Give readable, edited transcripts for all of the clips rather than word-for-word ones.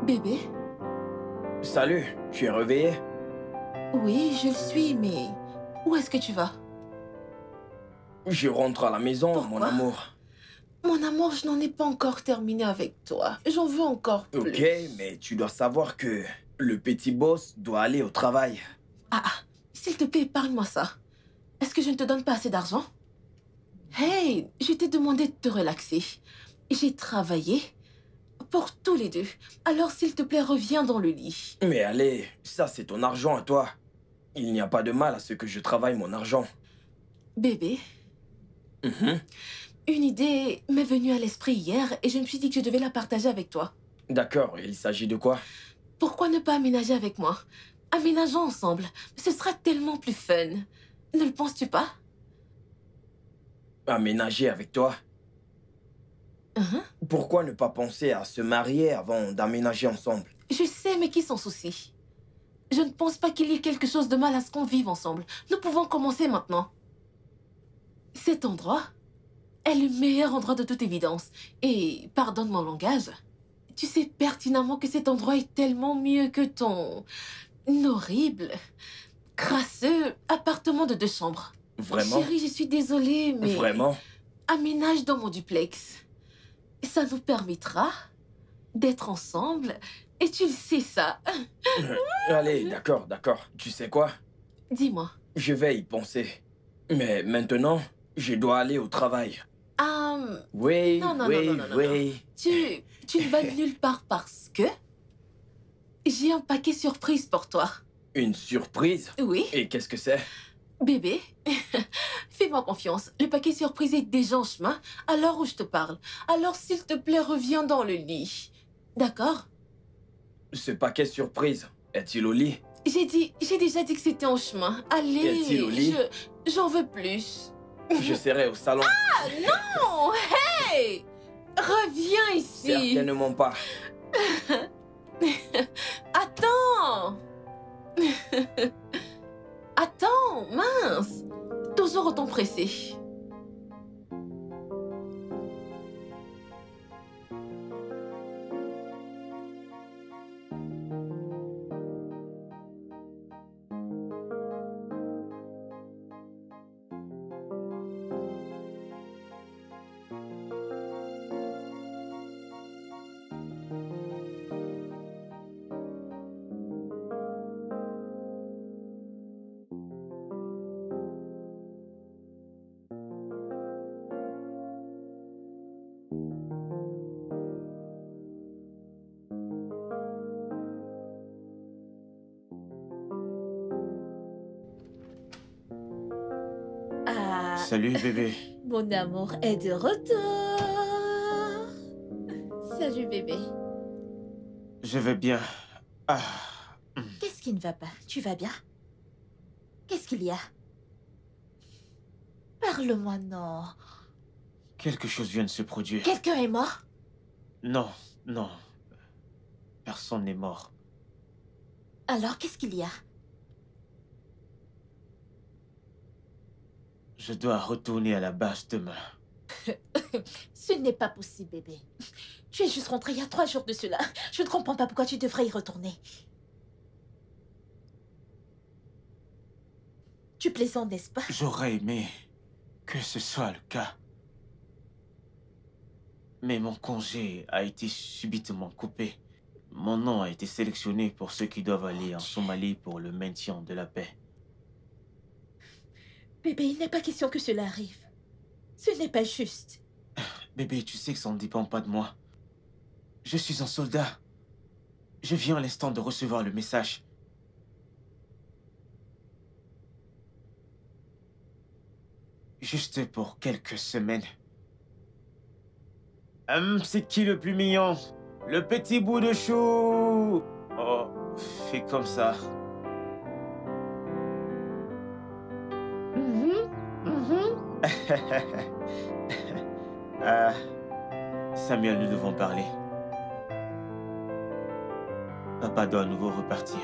Bébé? Salut, tu es réveillé? Oui, je le suis, mais où est-ce que tu vas? Je rentre à la maison, mon Pourquoi? amour. Mon amour, je n'en ai pas encore terminé avec toi. J'en veux encore Ok, plus. mais tu dois savoir que le petit boss doit aller au travail. S'il te plaît, épargne-moi ça. Est-ce que je ne te donne pas assez d'argent? Hey, je t'ai demandé de te relaxer. J'ai travaillé pour tous les deux. Alors, s'il te plaît, reviens dans le lit. Mais allez, ça c'est ton argent à toi. Il n'y a pas de mal à ce que je travaille mon argent. Bébé, Mhm. une idée m'est venue à l'esprit hier et je me suis dit que je devais la partager avec toi. D'accord, il s'agit de quoi? Pourquoi ne pas aménager avec moi? Aménageons ensemble. Ce sera tellement plus fun. Ne le penses-tu pas? Aménager avec toi? Hein? Pourquoi ne pas penser à se marier avant d'aménager ensemble? Je sais, mais qui s'en soucie? Je ne pense pas qu'il y ait quelque chose de mal à ce qu'on vive ensemble. Nous pouvons commencer maintenant. Cet endroit est le meilleur endroit de toute évidence. Et, pardonne mon langage, tu sais pertinemment que cet endroit est tellement mieux que ton horrible, crasseux appartement de 2 chambres. Vraiment? Chérie, je suis désolée, mais Vraiment? aménage dans mon duplex. Ça nous permettra d'être ensemble. Et tu le sais ça. Allez, d'accord, d'accord. Tu sais quoi? Dis-moi. Je vais y penser. Mais maintenant, je dois aller au travail. Oui, Non, non, non, non, oui, non, non, non. oui. Tu ne vas nulle part parce que j'ai un paquet surprise pour toi. Une surprise? Oui, Et qu'est-ce que c'est? bébé, fais-moi confiance. Le paquet surprise est déjà en chemin à l'heure où je te parle. Alors, s'il te plaît, reviens dans le lit. D'accord? Ce paquet surprise, est-il au lit? J'ai déjà dit que c'était en chemin. Allez, Est-il au lit? j'en veux plus. Je serai au salon. Non, hey! Reviens ici. Certainement pas. Attends. Attends, mince. Toujours autant pressé. Salut bébé. Mon amour est de retour. Salut bébé. Je vais bien. Ah. Qu'est-ce qui ne va pas? Tu vas bien? Qu'est-ce qu'il y a? Parle-moi, non. Quelque chose vient de se produire. Quelqu'un est mort? Non, non. Personne n'est mort. Alors, qu'est-ce qu'il y a? Je dois retourner à la base demain. Ce n'est pas possible, bébé. Tu es juste rentré il y a 3 jours de cela. Je ne comprends pas pourquoi tu devrais y retourner. Tu plaisantes, n'est-ce pas? J'aurais aimé que ce soit le cas. Mais mon congé a été subitement coupé. Mon nom a été sélectionné pour ceux qui doivent aller en Somalie pour le maintien de la paix. Bébé, il n'est pas question que cela arrive. Ce n'est pas juste. Bébé, tu sais que ça ne dépend pas de moi. Je suis un soldat. Je viens à l'instant de recevoir le message. Juste pour quelques semaines. C'est qui le plus mignon? Le petit bout de chou. Oh, fais comme ça. Ah, Samuel, nous devons parler. Papa doit à nouveau repartir.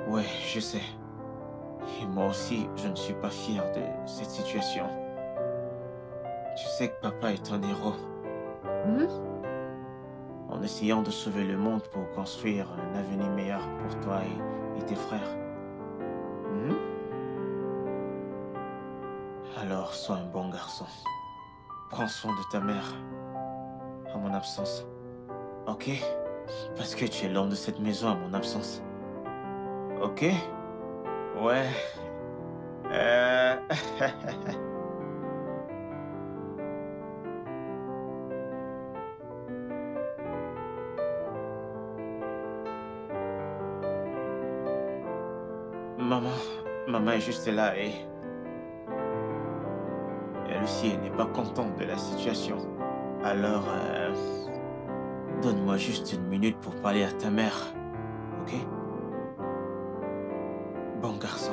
Ouais, je sais. Et moi aussi, je ne suis pas fier de cette situation. Tu sais que papa est un héros. en essayant de sauver le monde pour construire un avenir meilleur pour toi et tes frères. Alors, sois un bon garçon. Prends soin de ta mère en mon absence. Ok? Parce que tu es l'homme de cette maison à mon absence. Ok? Ouais. Maman est juste là et elle aussi, elle n'est pas contente de la situation. Alors, donne-moi juste une minute pour parler à ta mère, ok? Bon garçon.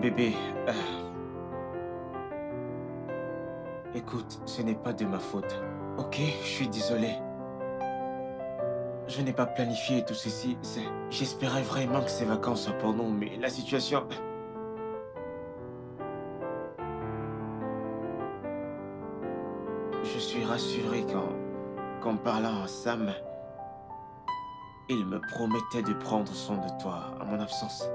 Bébé, écoute, ce n'est pas de ma faute, ok? Je suis désolé. Je n'ai pas planifié tout ceci. J'espérais vraiment que ces vacances soient pour nous, mais la situation... Je suis rassuré qu'en parlant à Sam, il me promettait de prendre soin de toi à mon absence.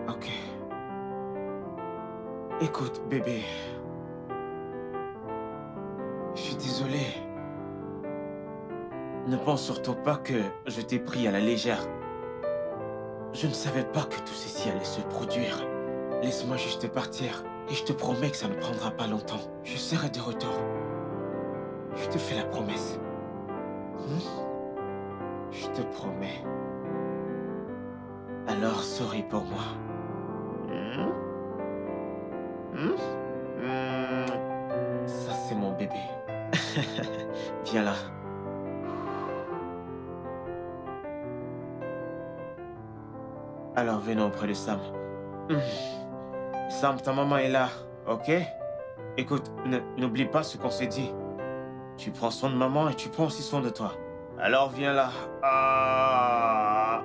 Ok. Écoute, bébé... Je suis désolé. Ne pense surtout pas que je t'ai pris à la légère. Je ne savais pas que tout ceci allait se produire. Laisse-moi juste partir. Et je te promets que ça ne prendra pas longtemps. Je serai de retour. Je te fais la promesse. Je te promets. Alors, souris pour moi. Ça, c'est mon bébé. Viens là. Alors, venons auprès de Sam. Sam, ta maman est là, ok? Écoute, n'oublie pas ce qu'on s'est dit. Tu prends soin de maman et tu prends aussi soin de toi. Alors, viens là. Ah.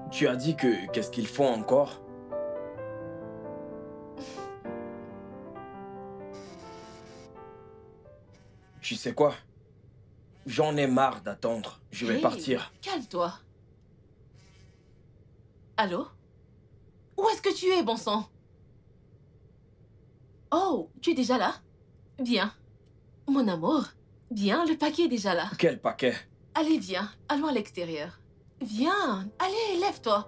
Tu as dit que... Qu'est-ce qu'ils font encore? Tu sais quoi? J'en ai marre d'attendre. Je vais partir. Calme-toi. Allô? Où est-ce que tu es, bon sang? Oh, tu es déjà là? Bien. Mon amour, bien, le paquet est déjà là. Quel paquet? Allez, viens, allons à l'extérieur. Viens, allez, lève-toi.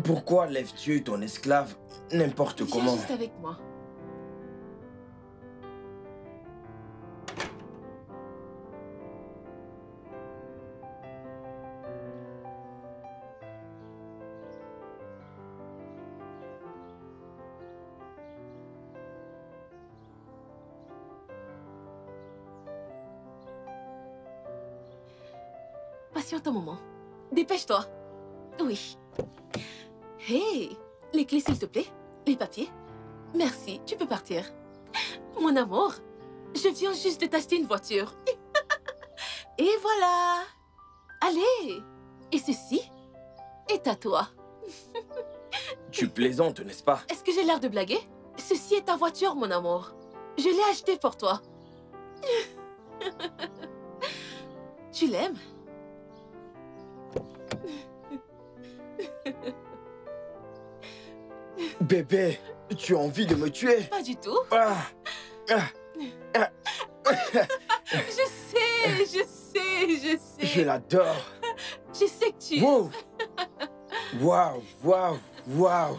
Pourquoi lèves-tu ton esclave n'importe comment? Viens juste avec moi. Patiente un moment. Dépêche-toi. Oui. Hey, les clés s'il te plaît. Les papiers. Merci, tu peux partir. Mon amour, je viens juste de t'acheter une voiture. Et voilà. Allez. Et ceci est à toi. Tu plaisantes, n'est-ce pas? Est-ce que j'ai l'air de blaguer? Ceci est ta voiture, mon amour. Je l'ai achetée pour toi. Tu l'aimes? Bébé, tu as envie de me tuer? Pas du tout. Je sais. Je l'adore. Je sais que tu... Wow. Waouh.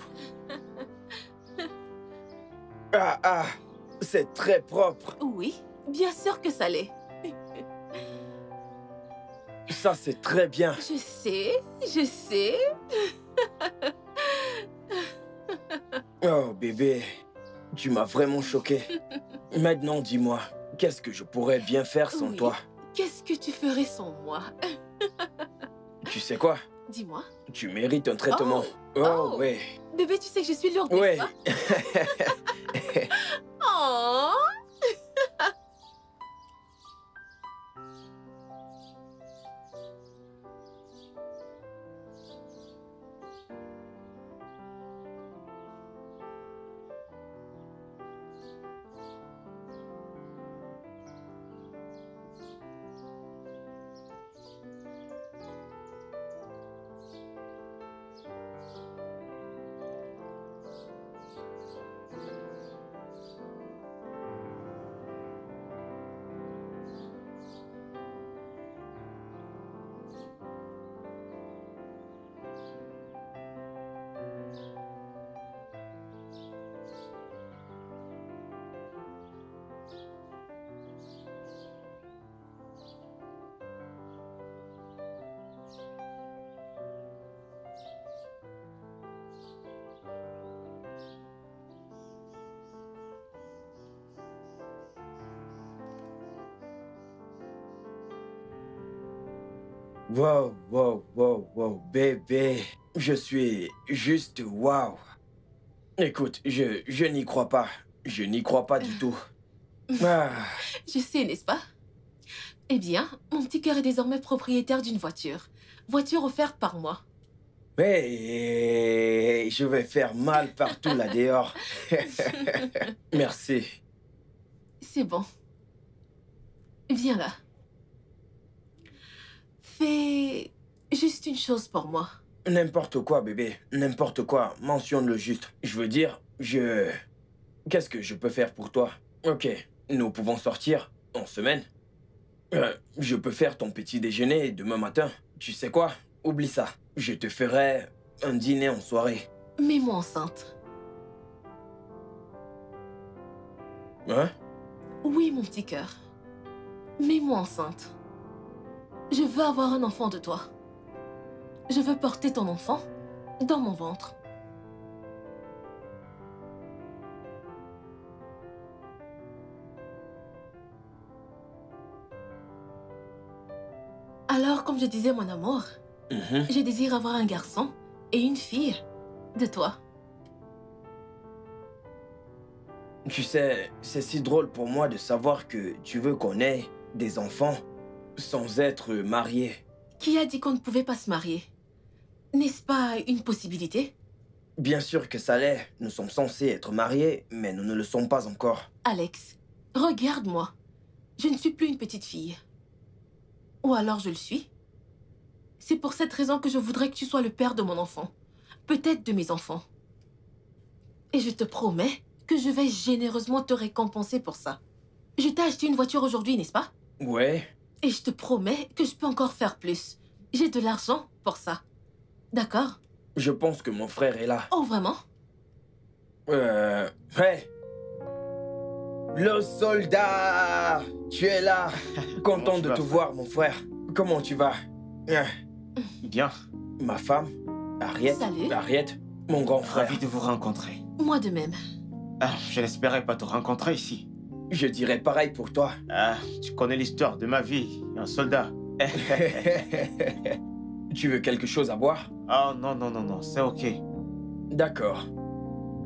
C'est très propre. Oui, bien sûr que ça l'est. Ça, c'est très bien. Je sais. Oh, bébé, tu m'as vraiment choqué. Maintenant, dis-moi, qu'est-ce que je pourrais bien faire sans toi? Qu'est-ce que tu ferais sans moi? Tu sais quoi? Dis-moi. Tu mérites un traitement. Oh, ouais. Bébé, tu sais que je suis lourde, ouais. Oh. Wow, wow, wow, wow, bébé. Je suis juste wow. Écoute, je n'y crois pas. Je n'y crois pas du tout. Ah, Je sais, n'est-ce pas? Eh bien, mon petit cœur est désormais propriétaire d'une voiture. Voiture offerte par moi. mais je vais faire mal partout là dehors. Merci. C'est bon. Viens là. Fais juste une chose pour moi. N'importe quoi, bébé. N'importe quoi. Mentionne-le juste. Je veux dire, Qu'est-ce que je peux faire pour toi? Ok, nous pouvons sortir en semaine. Je peux faire ton petit déjeuner demain matin. Tu sais quoi? Oublie ça. Je te ferai un dîner en soirée. Mets-moi enceinte. Hein? Oui, mon petit cœur. Mets-moi enceinte. Je veux avoir un enfant de toi. Je veux porter ton enfant dans mon ventre. Alors, comme je disais, mon amour, Mhm. je désire avoir un garçon et une fille de toi. Tu sais, c'est si drôle pour moi de savoir que tu veux qu'on ait des enfants sans être mariés. Qui a dit qu'on ne pouvait pas se marier? N'est-ce pas une possibilité? Bien sûr que ça l'est. Nous sommes censés être mariés, mais nous ne le sommes pas encore. Alex, regarde-moi. Je ne suis plus une petite fille. Ou alors je le suis. C'est pour cette raison que je voudrais que tu sois le père de mon enfant. Peut-être de mes enfants. Et je te promets que je vais généreusement te récompenser pour ça. Je t'ai acheté une voiture aujourd'hui, n'est-ce pas? Ouais, Et je te promets que je peux encore faire plus. J'ai de l'argent pour ça. D'accord? je pense que mon frère est là. Oh, vraiment? Hey! Le soldat! Tu es là! Content tu de vas, te frère? voir, mon frère. Comment tu vas? Bien, Ma femme, Harriet. Salut. Harriet, mon grand frère. ravi de vous rencontrer. Moi de même. Ah, je n'espérais pas te rencontrer ici. Je dirais pareil pour toi. Ah, tu connais l'histoire de ma vie, un soldat. Tu veux quelque chose à boire? Oh non, non, non, non, c'est ok. D'accord.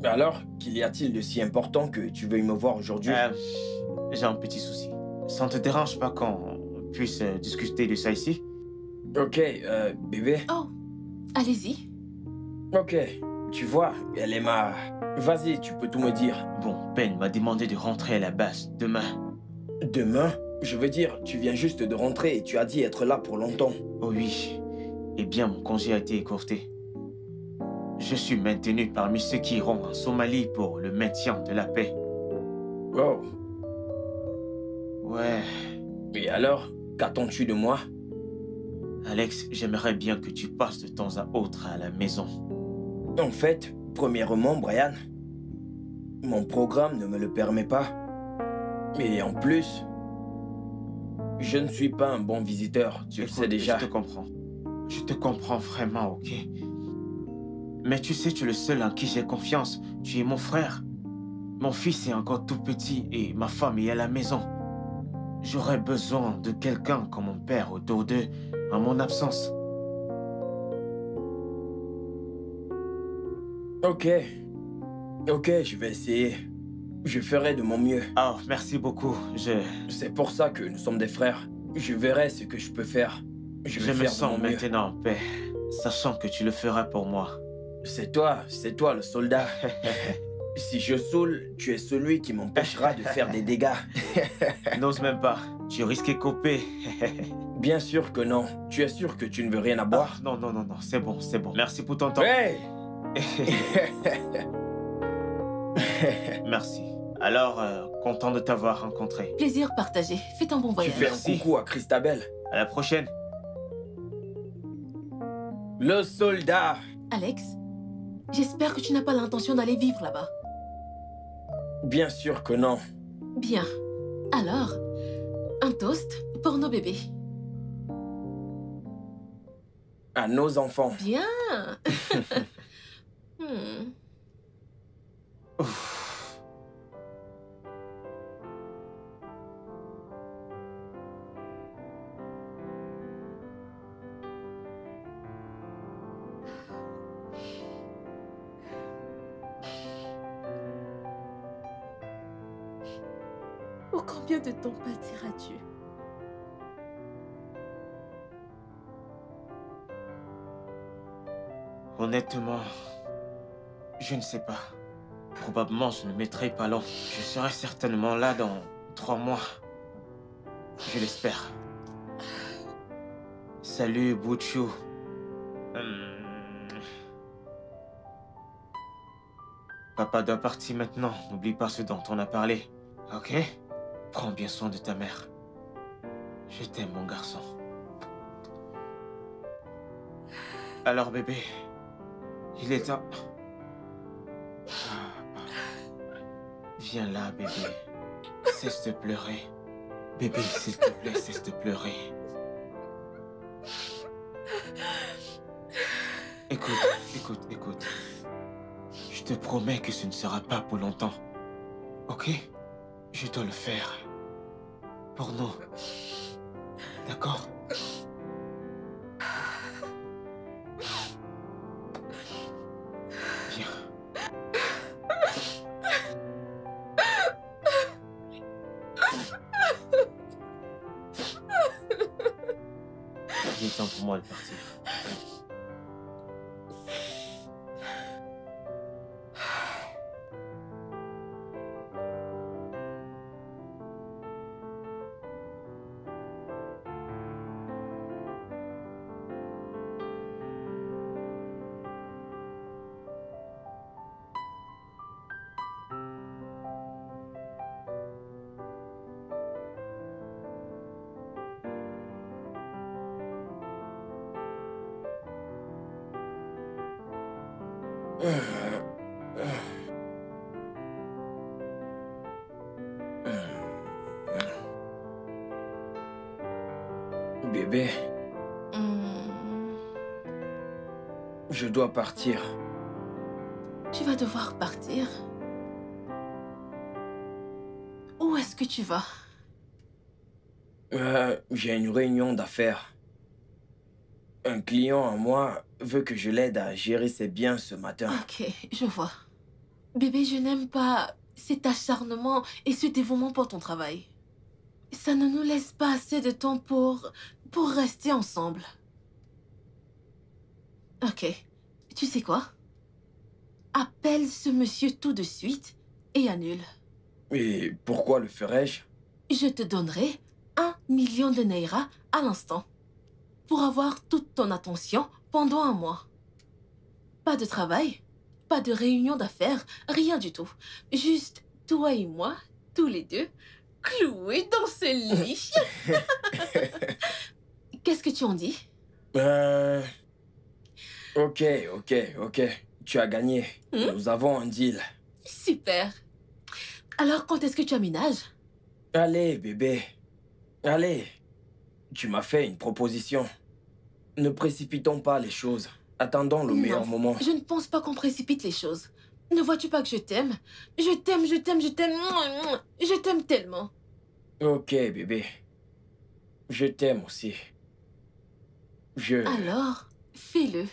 Alors, qu'y a-t-il de si important que tu veuilles me voir aujourd'hui? J'ai un petit souci. Ça ne te dérange pas qu'on puisse discuter de ça ici? Ok, bébé. Oh, allez-y. Ok, tu vois, elle est ma... Vas-y, tu peux tout me dire. Bon, Ben m'a demandé de rentrer à la base demain. Demain? Je veux dire, tu viens juste de rentrer et tu as dit être là pour longtemps. Oh oui. Eh bien, mon congé a été écourté. Je suis maintenu parmi ceux qui iront en Somalie pour le maintien de la paix. Wow. Ouais. Et alors, qu'attends-tu de moi? Alex, j'aimerais bien que tu passes de temps à autre à la maison. En fait, premièrement, Brian, mon programme ne me le permet pas. Et en plus, je ne suis pas un bon visiteur, tu le sais Écoute, déjà. Je te comprends. Je te comprends vraiment, ok? Mais tu sais, tu es le seul en qui j'ai confiance. Tu es mon frère. Mon fils est encore tout petit et ma femme est à la maison. J'aurais besoin de quelqu'un comme mon père autour d'eux en mon absence. Ok. Ok, je vais essayer. Je ferai de mon mieux. Oh, merci beaucoup. C'est pour ça que nous sommes des frères. Je verrai ce que je peux faire. Je vais me faire de sens mon mieux. maintenant en paix, sachant que tu le feras pour moi. C'est toi le soldat. Si je saoule, tu es celui qui m'empêchera de faire des dégâts. N'ose même pas. Tu risques coper. Bien sûr que non. Tu es sûr que tu ne veux rien à boire? Non, non, non, non. C'est bon, c'est bon. Merci pour ton temps. Hey! Merci. Alors, content de t'avoir rencontré. Plaisir partagé. Faites un bon Tu voyage. fais un Merci. coucou à Christabel. À la prochaine. Le soldat! Alex, j'espère que tu n'as pas l'intention d'aller vivre là-bas. Bien sûr que non. Bien. Alors, un toast pour nos bébés. À nos enfants. Bien. Hmm. Ouf. Pour combien de temps partiras-tu? Honnêtement, je ne sais pas. Probablement, je ne mettrai pas long. Je serai certainement là dans 3 mois. Je l'espère. Salut, Bouchou. Papa doit partir maintenant. N'oublie pas ce dont on a parlé. Ok? Prends bien soin de ta mère. Je t'aime, mon garçon. Alors, bébé, il est temps. Viens là, bébé. Cesse de pleurer. Bébé, s'il te plaît, cesse de pleurer. Écoute. Je te promets que ce ne sera pas pour longtemps. Ok? Je dois le faire. Pour nous. D'accord? Viens. Il est temps pour moi de partir. Bébé, je dois partir. Tu vas devoir partir. Où est-ce que tu vas? J'ai une réunion d'affaires. Un client à moi veut que je l'aide à gérer ses biens ce matin. Ok, je vois. Bébé, je n'aime pas cet acharnement et ce dévouement pour ton travail. Ça ne nous laisse pas assez de temps pour rester ensemble. Ok, tu sais quoi? Appelle ce monsieur tout de suite et annule. Et pourquoi le ferais-je? Je te donnerai 1 million de Naira à l'instant pour avoir toute ton attention pendant 1 mois. Pas de travail, pas de réunion d'affaires, rien du tout. Juste toi et moi, tous les deux, cloués dans ce lit. Qu'est-ce que tu en dis? Ok. Tu as gagné. Nous avons un deal. Super. Alors, quand est-ce que tu aménages? Allez, bébé. Allez. Tu m'as fait une proposition. Ne précipitons pas les choses. Attendons le meilleur moment. Je ne pense pas qu'on précipite les choses. Ne vois-tu pas que je t'aime? Je t'aime. Je t'aime tellement. Ok, bébé. Je t'aime aussi. Alors, fais-le.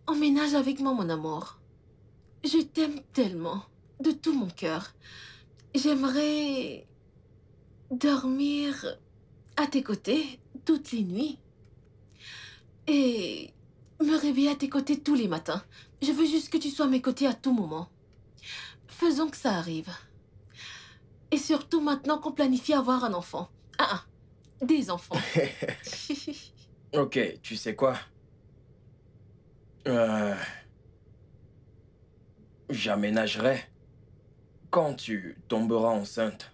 Emménage avec moi, mon amour. Je t'aime tellement, de tout mon cœur. J'aimerais dormir à tes côtés toutes les nuits et me réveiller à tes côtés tous les matins. Je veux juste que tu sois à mes côtés à tout moment. Faisons que ça arrive. Et surtout maintenant qu'on planifie avoir un enfant. Des enfants. Ok, tu sais quoi? J'aménagerai quand tu tomberas enceinte.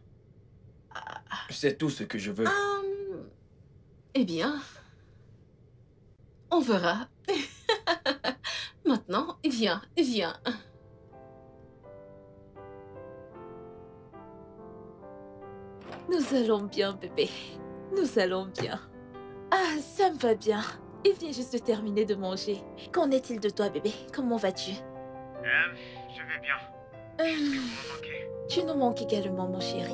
C'est tout ce que je veux. Eh bien, on verra. Maintenant, viens. Nous allons bien, bébé. Nous allons bien. Ah, ça me va bien. Il vient juste de terminer de manger. Qu'en est-il de toi, bébé? Comment vas-tu? Je vais bien. Est-ce que vous me manquez? Tu nous manques également, mon chéri.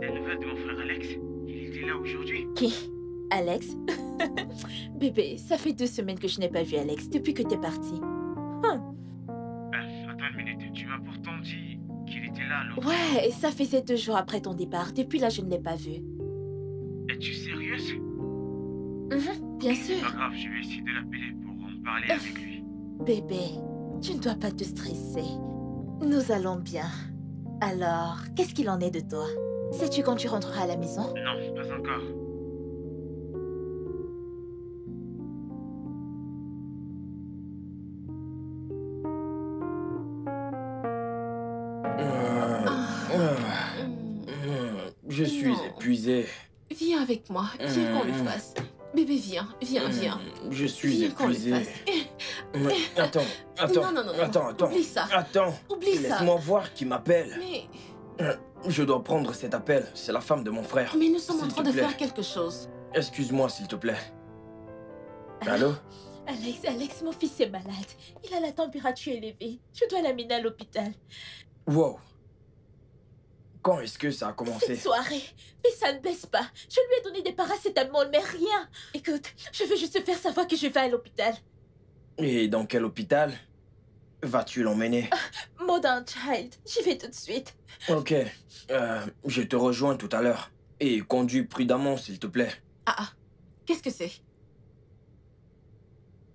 Des nouvelles de mon frère Alex? Il était là aujourd'hui. Qui? Alex? Bébé, ça fait 2 semaines que je n'ai pas vu Alex depuis que t'es parti. Attends une minute, tu m'as pourtant dit qu'il était là l'autre. Ouais, et ça faisait 2 jours après ton départ. Depuis là, je ne l'ai pas vu. Es-tu sérieuse? Bien C'est sûr. pas grave, je vais essayer de l'appeler pour en parler avec lui. Bébé, tu ne dois pas te stresser. Nous allons bien. Alors, qu'est-ce qu'il en est de toi? Sais-tu quand tu rentreras à la maison? Non, pas encore. Je suis Non. épuisé. Viens avec moi. Viens qu'on le fasse. Bébé, viens. Viens. Je suis Viens qu'on le épuisé. fasse. Attends. Non. Attends. Oublie ça. Attends. Oublie ça. Laisse-moi voir qui m'appelle. Mais Je dois prendre cet appel. C'est la femme de mon frère. nous sommes en S'il train te de plaît. faire quelque chose. Excuse-moi, s'il te plaît. Allô? Alex, mon fils est malade. Il a la température élevée. Je dois l'amener à l'hôpital. Wow. Quand est-ce que ça a commencé? Cette soirée. Mais ça ne blesse pas. Je lui ai donné des paracétamol, mais rien. Écoute, je veux juste te faire savoir que je vais à l'hôpital. Et dans quel hôpital vas-tu l'emmener? Modern Child. J'y vais tout de suite. Ok. Je te rejoins tout à l'heure. Et conduis prudemment, s'il te plaît. Qu'est-ce que c'est?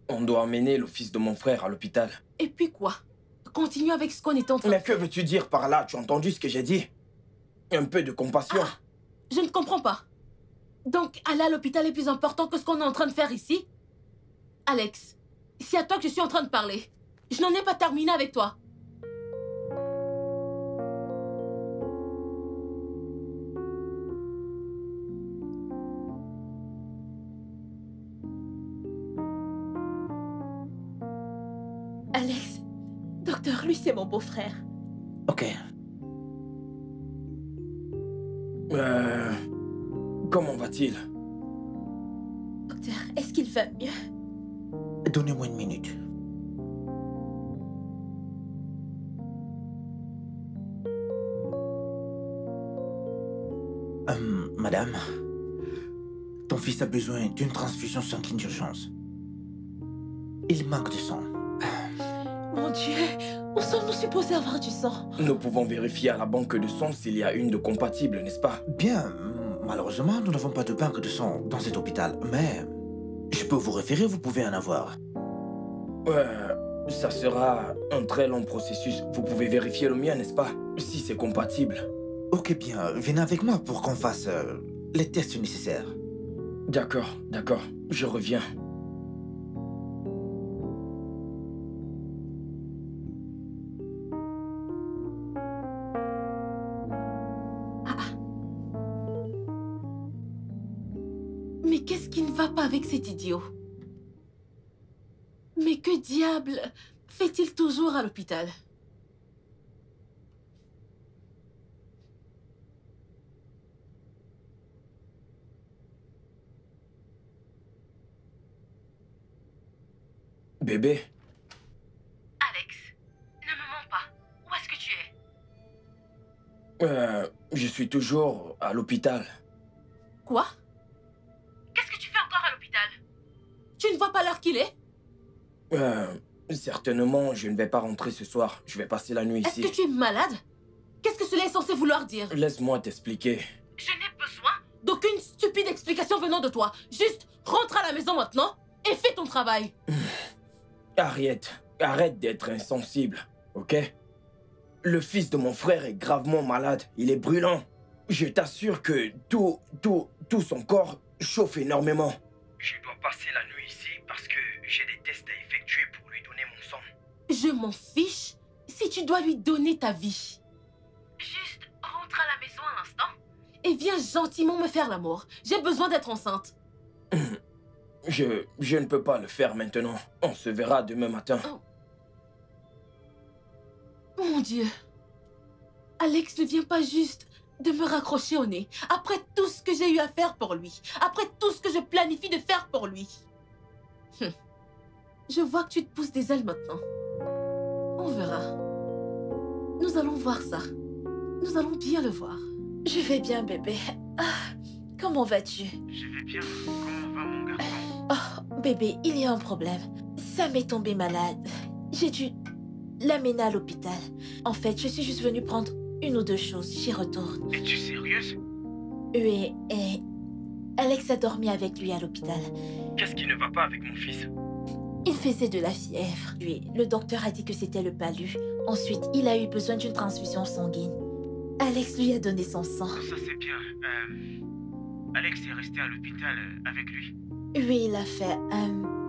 On doit emmener le fils de mon frère à l'hôpital. Et puis quoi? Continue avec ce qu'on est en train de Mais que veux-tu dire par là? Tu as entendu ce que j'ai dit? Un peu de compassion. Je ne comprends pas. Donc, aller à l'hôpital est plus important que ce qu'on est en train de faire ici? Alex, c'est à toi que je suis en train de parler. Je n'en ai pas terminé avec toi. Alex, docteur, lui, c'est mon beau-frère. Ok. Comment va-t-il? Docteur, est-ce qu'il va mieux? Donnez-moi une minute. Madame, ton fils a besoin d'une transfusion sanguine d'urgence. Il manque de sang. Mon Dieu, où sommes-nous supposés avoir du sang? Nous pouvons vérifier à la banque de sang s'il y a une de compatible, n'est-ce pas? Bien, malheureusement, nous n'avons pas de banque de sang dans cet hôpital, mais je peux vous référer, vous pouvez en avoir. Ça sera un très long processus. Vous pouvez vérifier le mien, n'est-ce pas? Si c'est compatible. Ok, bien, venez avec moi pour qu'on fasse les tests nécessaires. D'accord. Je reviens. Mais qu'est-ce qui ne va pas avec cet idiot? Mais que diable fait-il toujours à l'hôpital? Bébé, Alex, ne me mens pas. Où est-ce que tu es? je suis toujours à l'hôpital. Quoi? Qu'est-ce que tu fais encore à l'hôpital? Tu ne vois pas l'heure qu'il est? Certainement, je ne vais pas rentrer ce soir. Je vais passer la nuit Est-ce ici. que tu es malade? Qu'est-ce que cela est censé vouloir dire? Laisse-moi t'expliquer. Je n'ai besoin d'aucune stupide explication venant de toi. Juste rentre à la maison maintenant et fais ton travail. Arrête d'être insensible, ok? Le fils de mon frère est gravement malade. Il est brûlant. Je t'assure que tout son corps chauffe énormément. Je dois passer la nuit ici parce que j'ai des tests à effectuer pour lui donner mon sang. Je m'en fiche si tu dois lui donner ta vie. Juste rentre à la maison un instant et viens gentiment me faire l'amour. J'ai besoin d'être enceinte. Je ne peux pas le faire maintenant. On se verra demain matin. Mon Dieu. Alex ne vient pas juste de me raccrocher au nez. Après tout ce que j'ai eu à faire pour lui. Après tout ce que je planifie de faire pour lui. Je vois que tu te pousses des ailes maintenant. On verra. Nous allons voir ça. Nous allons bien le voir. Je vais bien, bébé. Comment vas-tu? Je vais bien. Comment va mon garçon? Oh, bébé, il y a un problème. Ça m'est tombé malade. J'ai dû l'amener à l'hôpital. En fait, je suis juste venue prendre une ou deux choses, j'y retourne. Es-tu sérieuse? Oui, et Alex a dormi avec lui à l'hôpital. Qu'est-ce qui ne va pas avec mon fils? Il faisait de la fièvre. Lui, le docteur a dit que c'était le palu. Ensuite, il a eu besoin d'une transfusion sanguine. Alex lui a donné son sang. Ça c'est bien. Alex est resté à l'hôpital avec lui. Oui, il l'a fait.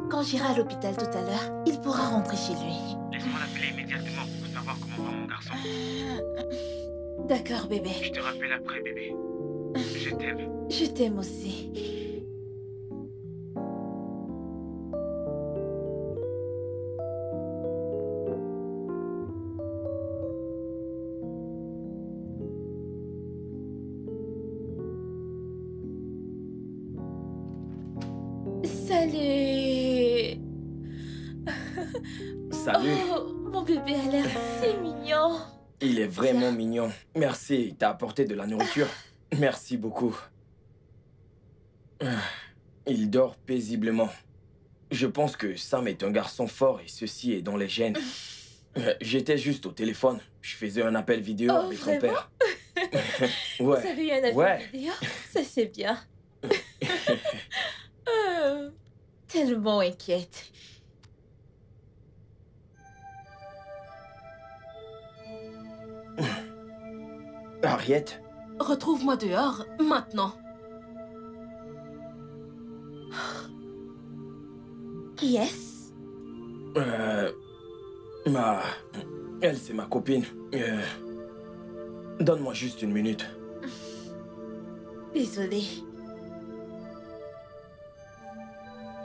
Quand j'irai à l'hôpital tout à l'heure, il pourra rentrer chez lui. Laisse-moi l'appeler immédiatement pour savoir comment va mon garçon. D'accord, bébé. Je te rappelle après, bébé. Je t'aime. Je t'aime aussi. Salut. Salut. Oh, mon bébé a l'air si mignon. Il est vraiment mignon. Merci, t'as apporté de la nourriture. Merci beaucoup. Il dort paisiblement. Je pense que Sam est un garçon fort et ceci est dans les gènes. J'étais juste au téléphone. Je faisais un appel vidéo Oh, avec son vraiment? père. Vous Ouais. avez eu un appel Ouais. vidéo? Ça, c'est bien. Tellement inquiète. Harriet, Retrouve-moi dehors, maintenant. Qui est-ce? Elle, c'est ma copine. Donne-moi juste une minute. Désolée.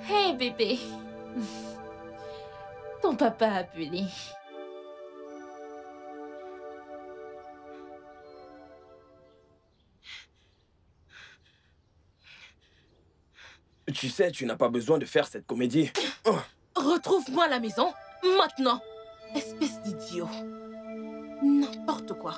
Hey, bébé. Ton papa a appelé. Tu sais, tu n'as pas besoin de faire cette comédie. Oh. Retrouve-moi à la maison, maintenant. Espèce d'idiot. N'importe quoi.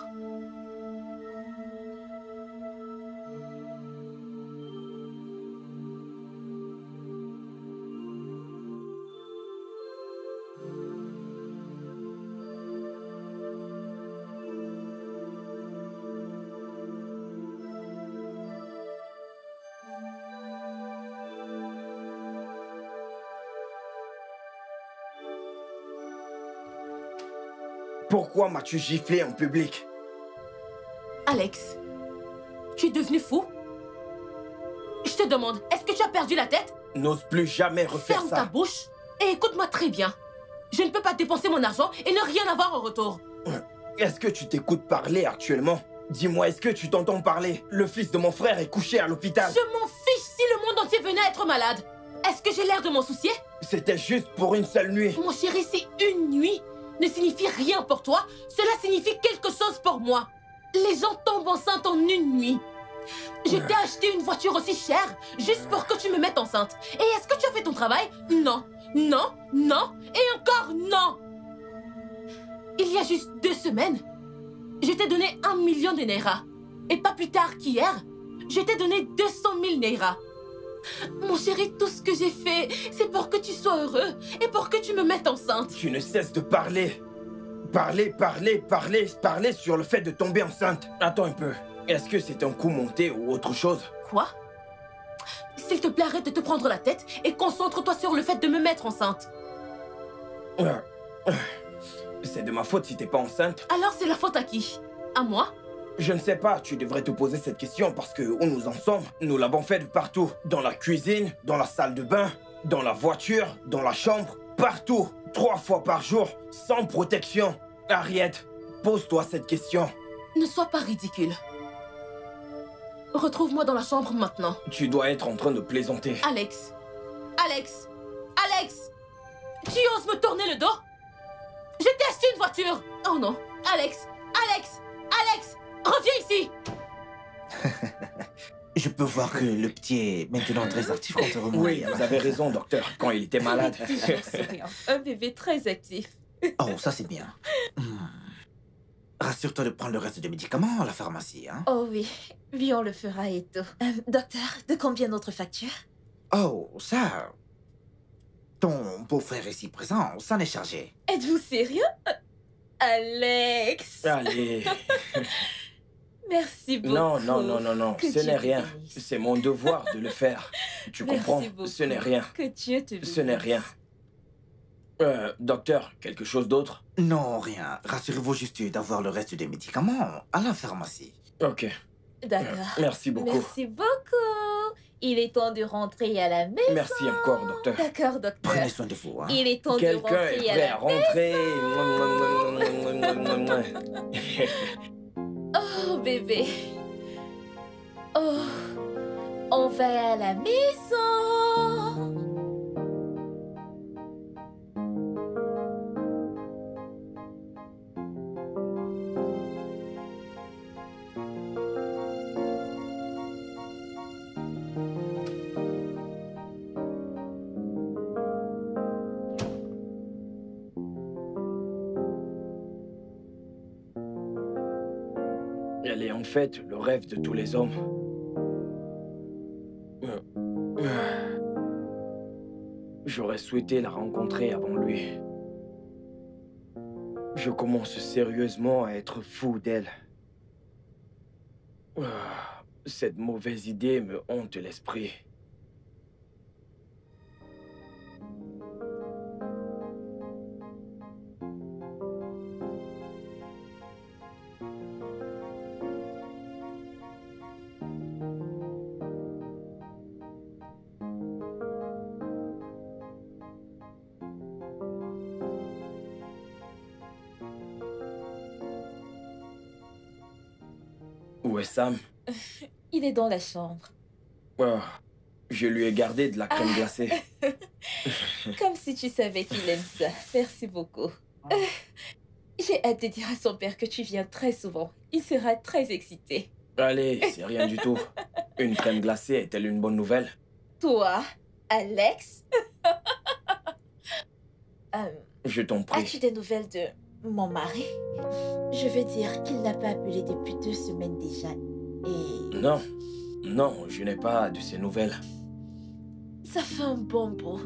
Pourquoi m'as-tu giflé en public? Alex, tu es devenu fou? Je te demande, est-ce que tu as perdu la tête? N'ose plus jamais refaire Ferme ça. ta bouche et écoute-moi très bien. Je ne peux pas dépenser mon argent et ne rien avoir en retour. Est-ce que tu t'écoutes parler actuellement? Dis-moi, est-ce que tu t'entends parler? Le fils de mon frère est couché à l'hôpital. Je m'en fiche si le monde entier venait à être malade. Est-ce que j'ai l'air de m'en soucier? C'était juste pour une seule nuit. Mon chéri, c'est une nuit. Ne signifie rien pour toi. Cela signifie quelque chose pour moi. Les gens tombent enceintes en une nuit. Je t'ai acheté une voiture aussi chère juste pour que tu me mettes enceinte. Et est-ce que tu as fait ton travail? Non, non, non et encore non. Il y a juste 2 semaines, je t'ai donné 1 million de Naira. Et pas plus tard qu'hier, je t'ai donné 200 000 Naira. Mon chéri, tout ce que j'ai fait, c'est pour que tu sois heureux et pour que tu me mettes enceinte. Tu ne cesses de parler. Parler sur le fait de tomber enceinte. Attends un peu. Est-ce que c'est un coup monté ou autre chose? Quoi? S'il te plaît, arrête de te prendre la tête et concentre-toi sur le fait de me mettre enceinte. C'est de ma faute si t'es pas enceinte. Alors c'est la faute à qui? À moi? Je ne sais pas, tu devrais te poser cette question parce que où nous en sommes, nous l'avons fait de partout. Dans la cuisine, dans la salle de bain, dans la voiture, dans la chambre, partout. 3 fois par jour, sans protection. Harriet, pose-toi cette question. Ne sois pas ridicule. Retrouve-moi dans la chambre maintenant. Tu dois être en train de plaisanter. Alex. Alex. Alex. Tu oses me tourner le dos? Je t'ai acheté une voiture. Oh non. Alex. Alex. Alex. Reviens ici. Je peux voir que le petit est maintenant très actif contrairement à Oui, hier. vous avez raison, docteur, quand il était malade. Un bébé très actif. Oh, ça c'est bien. Rassure-toi de prendre le reste des médicaments à la pharmacie, hein? Oh oui, oui, on le fera et tout. Docteur, de combien notre facture? Oh, ça... Ton beau-frère ici présent, ça n'est chargé. Êtes-vous sérieux? Alex. Allez. Merci beaucoup. Non, non, non, non, non, Que ce Dieu n'est te rien. bénisse. C'est mon devoir de le faire. Tu comprends? Merci beaucoup. Ce n'est rien. Que Dieu te bénisse. Ce n'est rien. Docteur, quelque chose d'autre? Non, rien. Rassurez-vous juste d'avoir le reste des médicaments à la pharmacie. Ok. D'accord. Merci beaucoup. Merci beaucoup. Il est temps de rentrer à la maison. Merci encore, docteur. D'accord, docteur. Prenez soin de vous, hein. Il est temps de Quelqu'un est rentrer à prêt la à rentrer. Oh, bébé. Oh, on va à la maison. Elle est en fait le rêve de tous les hommes. J'aurais souhaité la rencontrer avant lui. Je commence sérieusement à être fou d'elle. Cette mauvaise idée me hante l'esprit. Où est Sam? Il est dans la chambre. Je lui ai gardé de la crème glacée. Comme si tu savais qu'il aime ça. Merci beaucoup. J'ai hâte de dire à son père que tu viens très souvent. Il sera très excité. Allez, c'est rien du tout. Une crème glacée est-elle une bonne nouvelle? Toi, Alex Je t'en prie. As-tu des nouvelles de mon mari? Je veux dire qu'il n'a pas appelé depuis 2 semaines déjà. Et Non, non, je n'ai pas de ces nouvelles. ça fait un bon bout.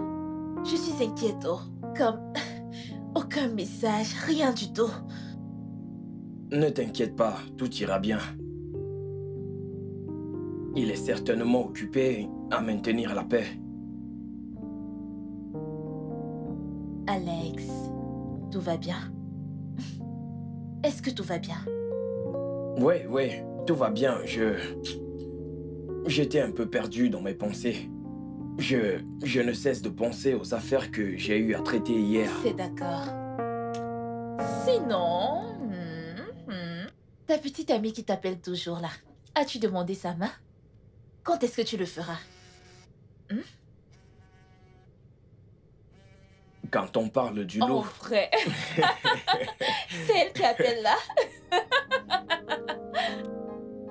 Je suis inquiète, oh. Comme aucun message, rien du tout. Ne t'inquiète pas, tout ira bien. Il est certainement occupé à maintenir la paix. Alex, tout va bien? Est-ce que tout va bien? Oui, tout va bien. J'étais un peu perdu dans mes pensées. Je ne cesse de penser aux affaires que j'ai eu à traiter hier. C'est d'accord. Sinon... ta petite amie qui t'appelle toujours là, as-tu demandé sa main? Quand est-ce que tu le feras? Quand on parle du En loup, vrai. C'est elle qui appelle là?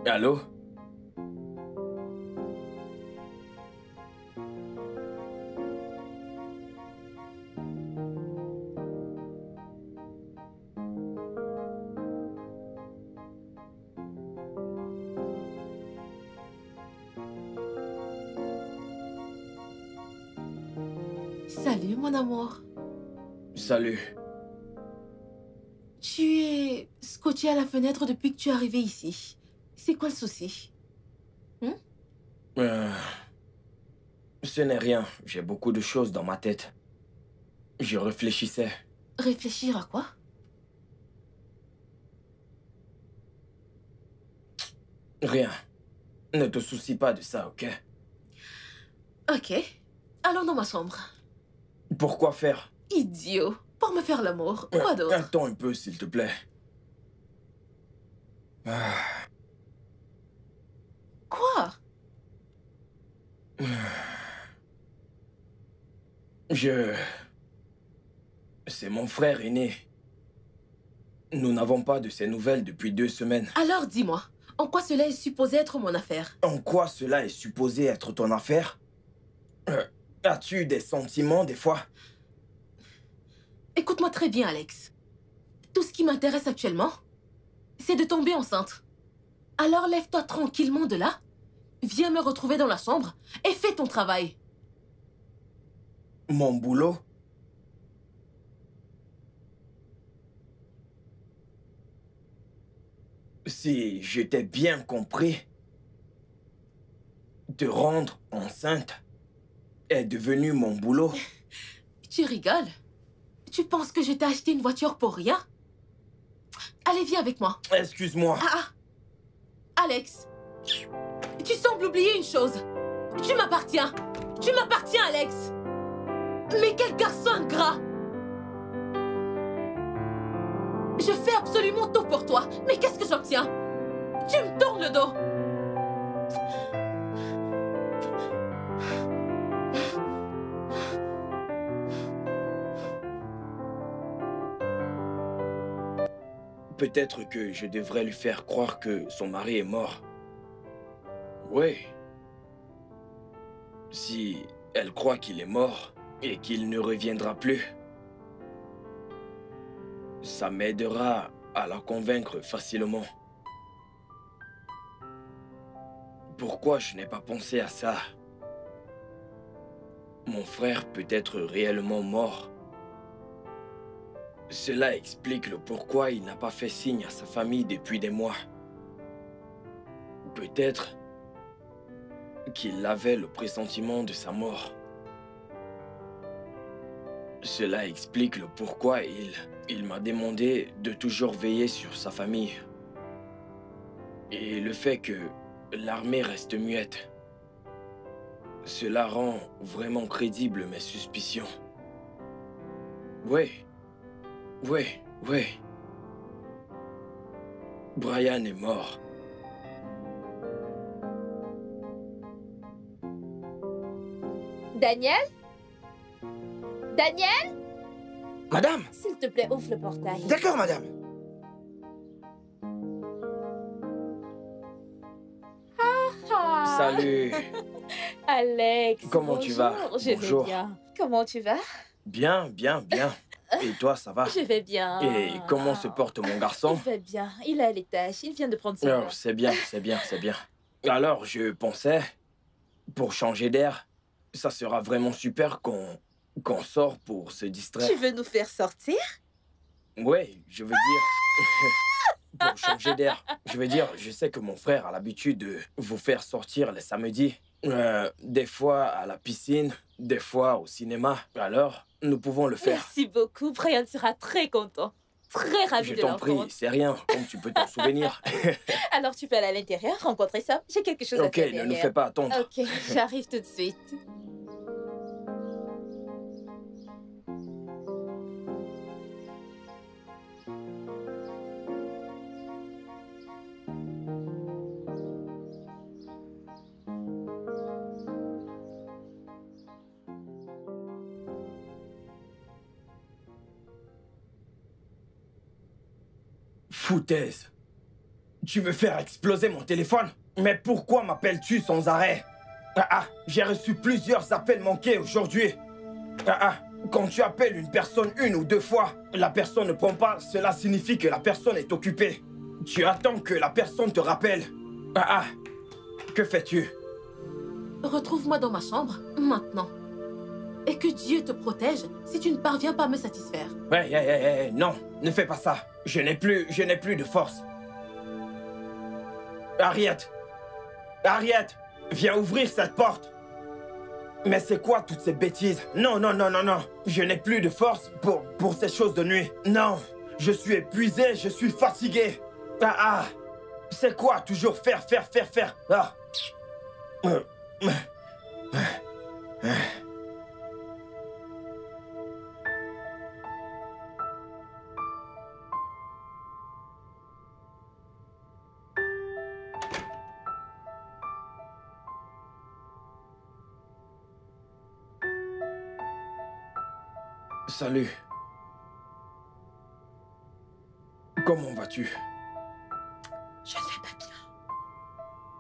allô? Salut, mon amour. Salut. Tu es scotché à la fenêtre depuis que tu es arrivé ici. C'est quoi le souci? Ce n'est rien. J'ai beaucoup de choses dans ma tête. Je réfléchissais. Réfléchir à quoi? Rien. Ne te soucie pas de ça, ok? Ok. Allons dans ma chambre. Pourquoi faire? Idiot. Pour me faire l'amour. Quoi d'autre? Attends un peu, s'il te plaît. Quoi? C'est mon frère aîné. Nous n'avons pas de ses nouvelles depuis 2 semaines. Alors dis-moi, en quoi cela est supposé être mon affaire? En quoi cela est supposé être ton affaire? As-tu des sentiments des fois? Écoute-moi très bien, Alex. Tout ce qui m'intéresse actuellement, c'est de tomber enceinte. Alors lève-toi tranquillement de là, viens me retrouver dans la chambre et fais ton travail. Mon boulot? Si je t'ai bien compris, te rendre enceinte est devenu mon boulot. Tu rigoles? Tu penses que je t'ai acheté une voiture pour rien? Allez, viens avec moi. Excuse-moi. Alex, tu sembles oublier une chose. Tu m'appartiens. Tu m'appartiens, Alex. Mais quel garçon ingrat. Je fais absolument tout pour toi. Mais qu'est-ce que j'obtiens? Tu me tournes le dos. Peut-être que je devrais lui faire croire que son mari est mort. Oui. Si elle croit qu'il est mort et qu'il ne reviendra plus, ça m'aidera à la convaincre facilement. Pourquoi je n'ai pas pensé à ça? Mon frère peut être réellement mort. Cela explique le pourquoi il n'a pas fait signe à sa famille depuis des mois. Peut-être qu'il avait le pressentiment de sa mort. Cela explique le pourquoi il m'a demandé de toujours veiller sur sa famille. Et le fait que l'armée reste muette. Cela rend vraiment crédible mes suspicions. Oui. Oui. Brian est mort. Daniel? Daniel? Madame! S'il te plaît, ouvre le portail. D'accord, madame. Salut. Alex, Comment tu vas? Je Bonjour. vais bien. Comment tu vas? Bien. Et toi, ça va? Je vais bien. Et comment se porte mon garçon? Il va bien. Il est à l'étage. Il vient de prendre son Oh, bain. c'est bien. Alors, je pensais, pour changer d'air, ça sera vraiment super qu'on sort pour se distraire. Tu veux nous faire sortir? Oui, je veux dire... pour changer d'air. Je veux dire, je sais que mon frère a l'habitude de vous faire sortir les samedis. Des fois à la piscine, des fois au cinéma. Alors, nous pouvons le faire. Merci beaucoup. Brian sera très content. Très ravi Je de t'en prie, l'entendre. c'est rien, comme tu peux t'en souvenir. Alors, tu peux aller à l'intérieur, rencontrer ça. J'ai quelque chose à Ok, faire ne nous derrière. fais pas attendre. Ok, j'arrive tout de suite. Foutaise. Tu veux faire exploser mon téléphone? Mais pourquoi m'appelles-tu sans arrêt? J'ai reçu plusieurs appels manqués aujourd'hui. Quand tu appelles une personne une ou deux fois, la personne ne prend pas, cela signifie que la personne est occupée. Tu attends que la personne te rappelle. Que fais-tu? Retrouve-moi dans ma chambre, maintenant. Et que Dieu te protège si tu ne parviens pas à me satisfaire. Hey, non, ne fais pas ça. Je n'ai plus de force. Harriet, viens ouvrir cette porte. Mais c'est quoi toutes ces bêtises? Non. Je n'ai plus de force pour ces choses de nuit. Non, je suis épuisé, je suis fatigué. C'est quoi toujours faire. Salut. Comment vas-tu? Je ne vais pas bien.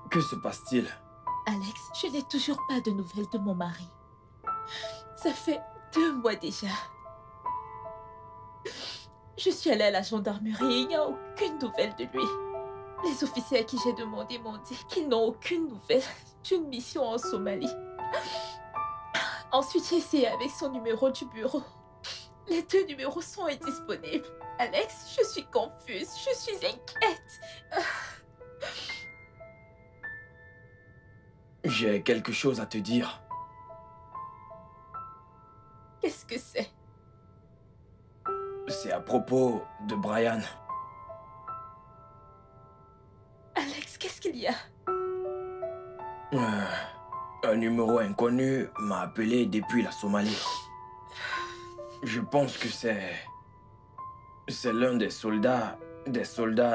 Que se passe-t-il? Alex, je n'ai toujours pas de nouvelles de mon mari. Ça fait 2 mois déjà. Je suis allée à la gendarmerie et il n'y a aucune nouvelle de lui. Les officiers à qui j'ai demandé m'ont dit qu'ils n'ont aucune nouvelle d'une mission en Somalie. Ensuite, j'ai essayé avec son numéro du bureau. Les 2 numéros sont indisponibles. Alex, je suis confuse, je suis inquiète. J'ai quelque chose à te dire. Qu'est-ce que c'est? C'est à propos de Brian. Alex, qu'est-ce qu'il y a? Un numéro inconnu m'a appelé depuis la Somalie. Je pense que c'est l'un des soldats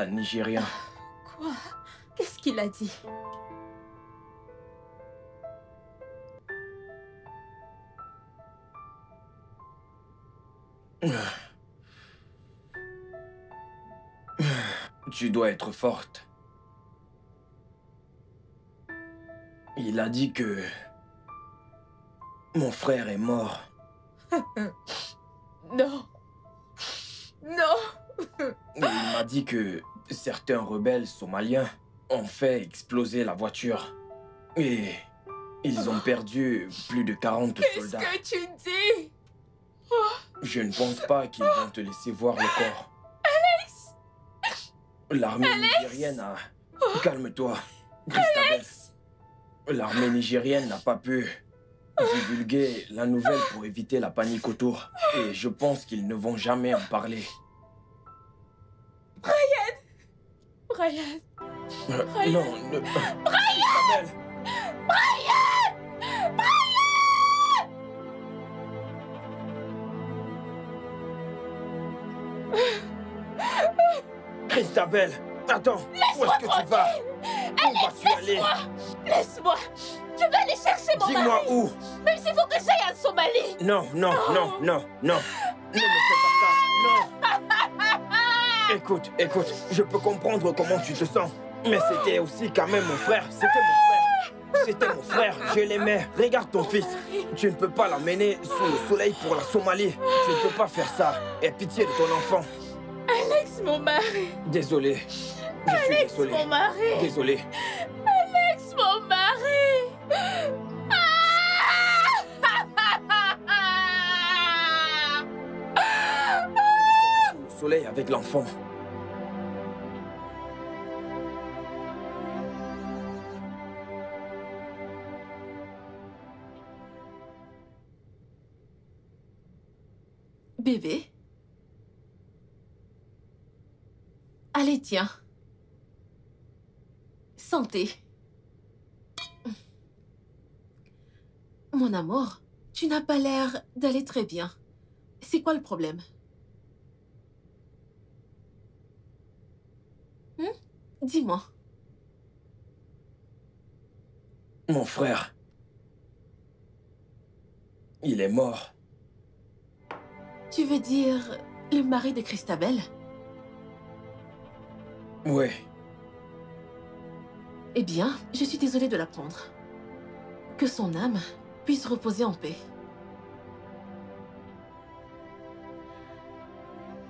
nigériens. Quoi? Qu'est-ce qu'il a dit? Tu dois être forte. Il a dit que mon frère est mort. Non. Non. Il m'a dit que certains rebelles somaliens ont fait exploser la voiture. Et ils ont perdu plus de 40 soldats. Qu'est-ce que tu dis? Je ne pense pas qu'ils vont te laisser voir le corps. Alex! L'armée nigérienne a... Calme-toi, Christabel. L'armée nigérienne n'a pas pu divulguer la nouvelle pour éviter la panique autour. Et je pense qu'ils ne vont jamais en parler. Brian. Non, ne... Brian! Christabel! Christabel, attends, où est-ce que tu vas? Où vas-tu aller? Laisse-moi. Je vais aller chercher mon mari. Dis-moi où? Même s'il faut que j'aille en Somalie. Non. Ne me fais pas ça, non. Écoute, je peux comprendre comment tu te sens. Mais c'était aussi quand même mon frère, C'était mon frère, je l'aimais. Regarde ton fils. Tu ne peux pas l'emmener sous le soleil pour la Somalie. Tu ne peux pas faire ça. Aie pitié de ton enfant. Alex, mon mari. Désolé. Je suis désolé. Mon mari. Désolé. Alex, mon mari. Sous le soleil avec l'enfant. Bébé? Allez, tiens. Santé. Mon amour, tu n'as pas l'air d'aller très bien. C'est quoi le problème? Dis-moi. Mon frère. Il est mort. Tu veux dire le mari de Christabel? Oui. Eh bien, je suis désolée de l'apprendre. Que son âme puisse reposer en paix.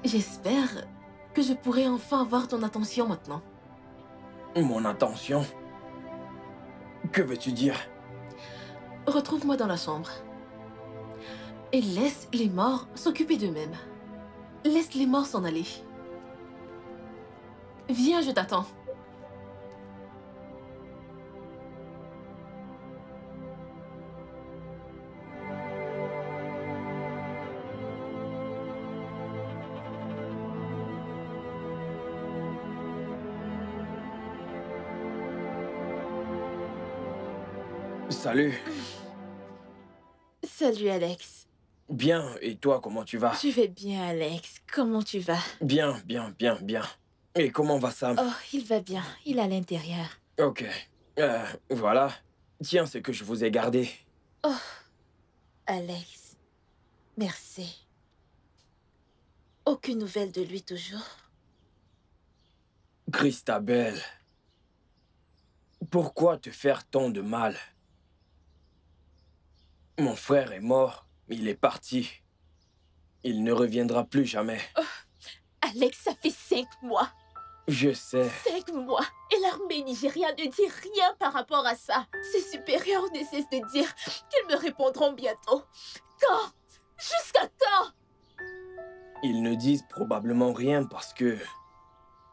J'espère que je pourrai enfin avoir ton attention maintenant. Mon attention? Que veux-tu dire? Retrouve-moi dans la chambre. Et laisse les morts s'occuper d'eux-mêmes. Laisse les morts s'en aller. Viens, je t'attends. Salut. Salut, Alex. Bien, et toi, comment tu vas? Je vais bien, Alex. Comment tu vas? Bien. Et comment va Sam? Oh, il va bien. Il est à l'intérieur. Ok. Voilà. Tiens, ce que je vous ai gardé. Oh, Alex. Merci. Aucune nouvelle de lui toujours? Christabel. Pourquoi te faire tant de mal? Mon frère est mort. Il est parti. Il ne reviendra plus jamais. Oh, Alex, ça fait 5 mois. Je sais. 5 mois. Et l'armée nigériane ne dit rien par rapport à ça. Ses supérieurs ne cessent de dire qu'ils me répondront bientôt. Quand? Jusqu'à quand? Ils ne disent probablement rien parce que...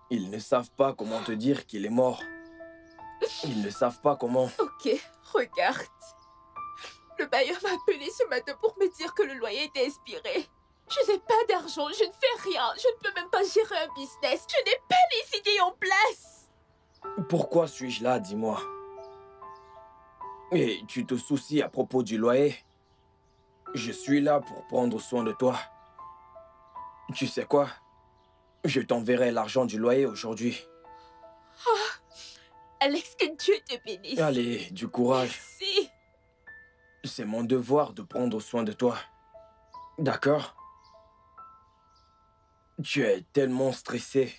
ils ne savent pas comment te dire qu'il est mort. Ils ne savent pas comment. Ok, regarde. Le bailleur m'a appelé ce matin pour me dire que le loyer était expiré. Je n'ai pas d'argent, je ne fais rien. Je ne peux même pas gérer un business. Je n'ai pas les idées en place. Pourquoi suis-je là, dis-moi? Et tu te soucies à propos du loyer? Je suis là pour prendre soin de toi. Tu sais quoi? Je t'enverrai l'argent du loyer aujourd'hui. Oh, Alex, que Dieu te bénisse. Allez, du courage. Merci. C'est mon devoir de prendre soin de toi. D'accord? Tu es tellement stressé.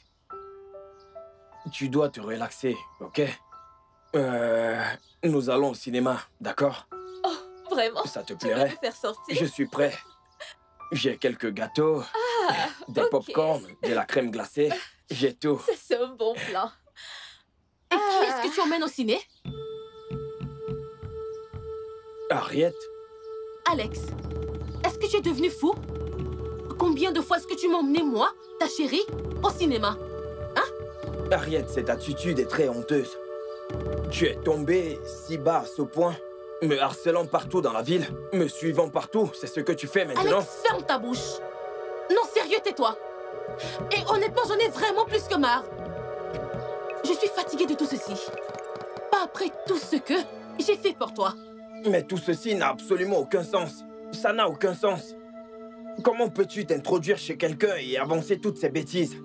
Tu dois te relaxer, ok? Nous allons au cinéma, d'accord? Oh, vraiment? Ça te Tu vas plairait? me faire sortir? Je suis prêt. J'ai quelques gâteaux, des ok. pop-corn, de la crème glacée. J'ai tout. Ça, c'est un bon plan. Et qui est-ce que tu emmènes au ciné? Harriet, Alex, est-ce que tu es devenu fou? Combien de fois est-ce que tu m'as emmené, moi, ta chérie, au cinéma? Harriet, cette attitude est très honteuse. Tu es tombée si bas à ce point, me harcelant partout dans la ville, me suivant partout. C'est ce que tu fais maintenant? Alex, ferme ta bouche. Non, sérieux, tais-toi. Et honnêtement, j'en ai vraiment plus que marre. Je suis fatiguée de tout ceci. Pas après tout ce que j'ai fait pour toi. Mais tout ceci n'a absolument aucun sens. Ça n'a aucun sens. Comment peux-tu t'introduire chez quelqu'un et avancer toutes ces bêtises?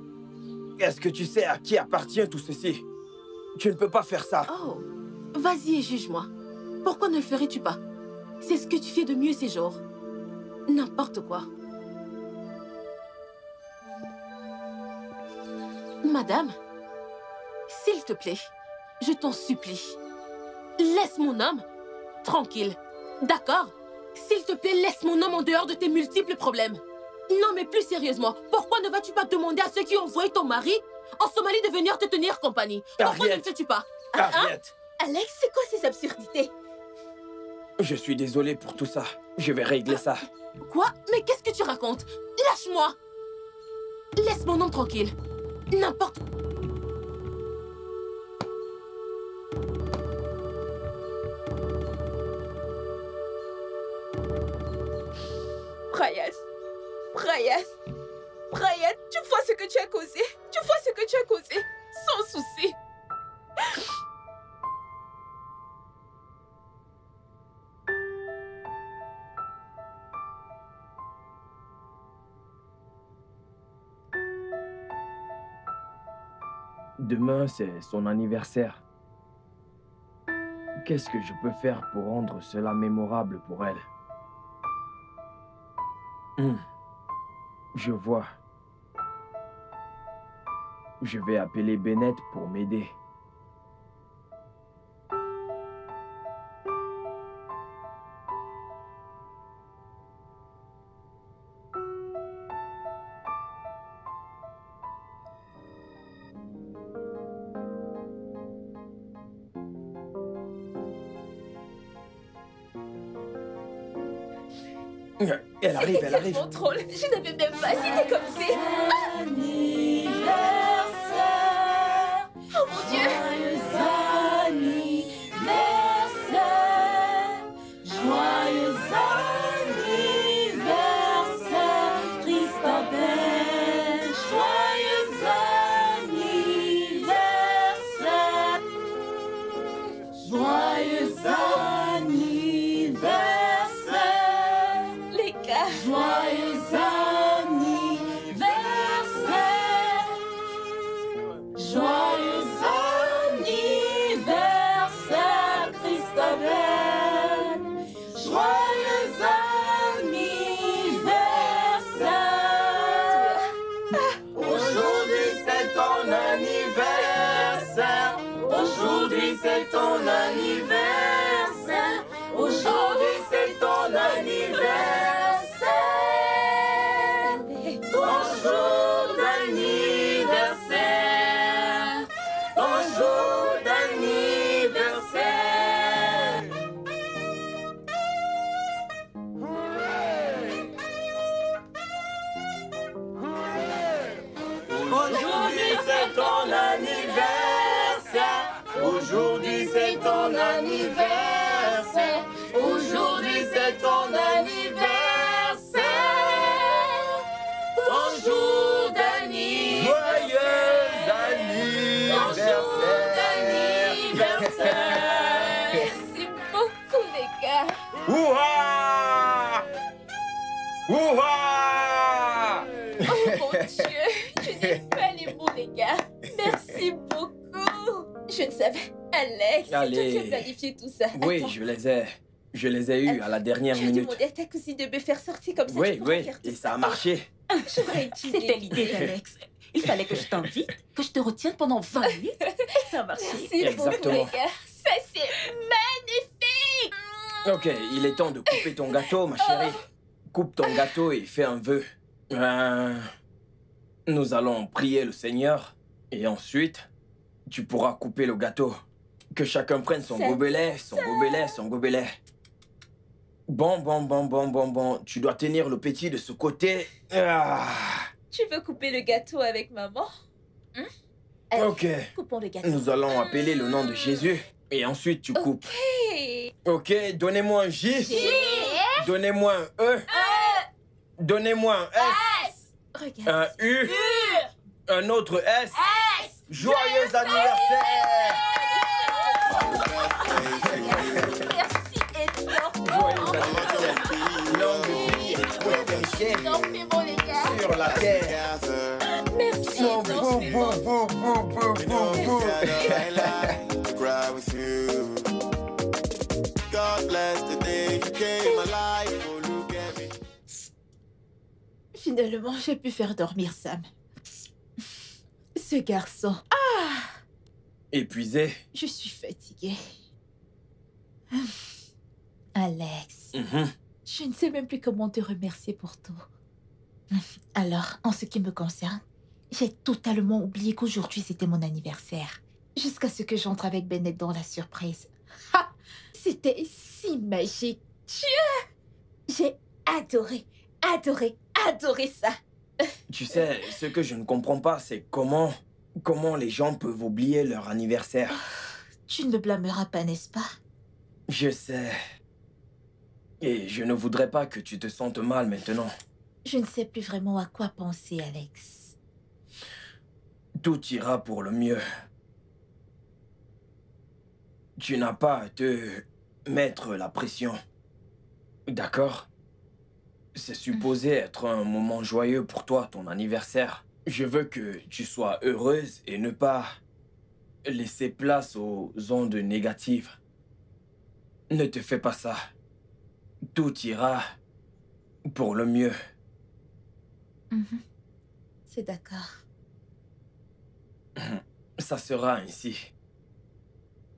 Est-ce que tu sais à qui appartient tout ceci? Tu ne peux pas faire ça. Oh, vas-y et juge-moi. Pourquoi ne le ferais-tu pas? C'est ce que tu fais de mieux ces jours. N'importe quoi. Madame, s'il te plaît, je t'en supplie, laisse mon homme tranquille, d'accord? S'il te plaît, laisse mon homme en dehors de tes multiples problèmes. Non, mais plus sérieusement, pourquoi ne vas-tu pas demander à ceux qui ont envoyé ton mari en Somalie de venir te tenir compagnie? Pourquoi ne le fais-tu pas? Harriet, Alex, c'est quoi ces absurdités? je suis désolé pour tout ça. Je vais régler ça. Quoi? Mais qu'est-ce que tu racontes? Lâche-moi! Laisse mon homme tranquille. N'importe... Brian, tu vois ce que tu as causé? Tu vois ce que tu as causé? Sans souci. Demain, c'est son anniversaire. Qu'est-ce que je peux faire pour rendre cela mémorable pour elle? Je vois. Je vais appeler Bennett pour m'aider. Elle arrive, elle arrive. C'était drôle. Je n'avais même pas cité comme c'est. Anniversaire. Oh mon Dieu. Joyeux anniversaire, Christabel. Joyeux anniversaire. Joyeux anniversaire. Les gars. Joyeux anniversaire. Joyeux anniversaire, Christabel. Joyeux anniversaire. Aujourd'hui c'est ton anniversaire. Aujourd'hui c'est ton anniversaire. Aujourd'hui c'est ton anniversaire. Ton jour d'anniversaire. Ton jour d'anniversaire. Aujourd'hui c'est ton anniversaire. Aujourd'hui Je ne savais. Alex, c'est toi qui Allez. as planifié tout ça. Oui, Attends, je les ai eus à la dernière tu as minute. demandé à ta cousine de me faire sortir comme ça. Oui, tu pourras oui, faire tout et ça a marché. J'aurais utilisé. C'était l'idée d'Alex. Il fallait que je t'invite, que je te retienne pendant 20 minutes. Et ça a marché. Merci Exactement. beaucoup, les gars. Ça, c'est magnifique. Ok, il est temps de couper ton gâteau, ma chérie. Coupe ton gâteau et fais un vœu. Nous allons prier le Seigneur. Et ensuite, tu pourras couper le gâteau. Que chacun prenne son Ça gobelet, son gobelet, son gobelet. Bon. Tu dois tenir le petit de ce côté. Ah, Tu veux couper le gâteau avec maman? Allez, ok. coupons le gâteau. Nous allons appeler le nom de Jésus. Et ensuite, tu coupes. Hey. Ok, donnez-moi un J. Donnez-moi un E. Donnez-moi un S. Regarde. Un U. Un autre S. Joyeux anniversaire. Merci énormément. Joyeux anniversaire. Longue vie et prospérité Énormément, les gars. sur la terre. Merci Boum, boum, énormément. boum, boum, boum, boum, boum. God bless the day you came alive. Oh, look at me. Finalement, j'ai pu faire dormir Sam. Ce garçon. Épuisé. Je suis fatiguée. Alex, Mhm. je ne sais même plus comment te remercier pour tout. Alors, en ce qui me concerne, j'ai totalement oublié qu'aujourd'hui c'était mon anniversaire. Jusqu'à ce que j'entre avec Bennett dans la surprise. Ha! C'était si magique. J'ai adoré ça. Tu sais, ce que je ne comprends pas, c'est comment les gens peuvent oublier leur anniversaire. Tu ne me blâmeras pas, n'est-ce pas? Je sais. Et je ne voudrais pas que tu te sentes mal maintenant. Je ne sais plus vraiment à quoi penser, Alex. Tout ira pour le mieux. Tu n'as pas à te mettre la pression. D'accord? C'est supposé être un moment joyeux pour toi, ton anniversaire. Je veux que tu sois heureuse et ne pas laisser place aux ondes négatives. Ne te fais pas ça. Tout ira pour le mieux. C'est d'accord. Ça sera ainsi.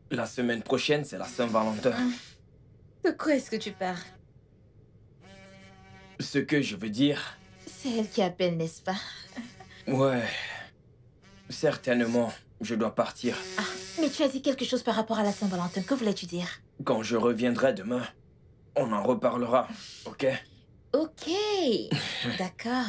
La semaine prochaine, c'est la Saint-Valentin. De quoi est-ce que tu parles? Ce que je veux dire, C'est elle qui appelle, n'est-ce pas? ouais, certainement, je dois partir. Ah, mais tu as dit quelque chose par rapport à la Saint-Valentin. Que voulais-tu dire? Quand je reviendrai demain, on en reparlera, ok? Ok, d'accord.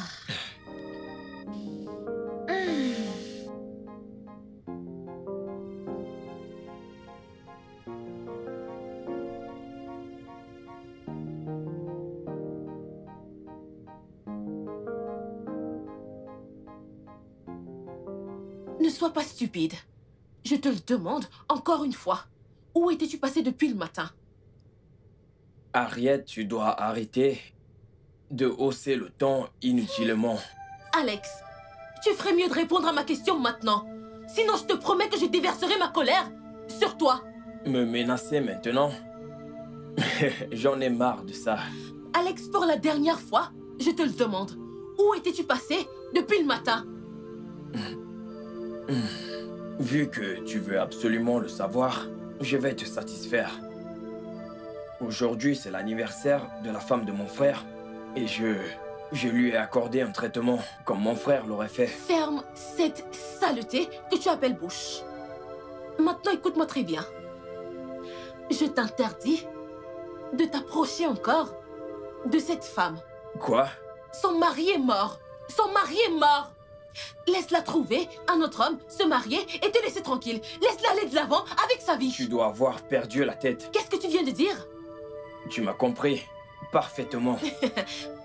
Ne sois pas stupide. Je te le demande encore une fois. Où étais-tu passé depuis le matin? Harriet, tu dois arrêter de hausser le ton inutilement. Alex, tu ferais mieux de répondre à ma question maintenant. Sinon, je te promets que je déverserai ma colère sur toi. Me menacer maintenant? J'en ai marre de ça. Alex, pour la dernière fois, je te le demande. Où étais-tu passé depuis le matin? Vu que tu veux absolument le savoir, je vais te satisfaire. Aujourd'hui, c'est l'anniversaire de la femme de mon frère et je lui ai accordé un traitement comme mon frère l'aurait fait. Ferme cette saleté que tu appelles bouche. Maintenant, écoute-moi très bien. Je t'interdis de t'approcher encore de cette femme. Quoi? Son mari est mort. Son mari est mort. Laisse-la trouver un autre homme, se marier et te laisser tranquille. Laisse-la aller de l'avant avec sa vie. Tu dois avoir perdu la tête. Qu'est-ce que tu viens de dire? Tu m'as compris parfaitement.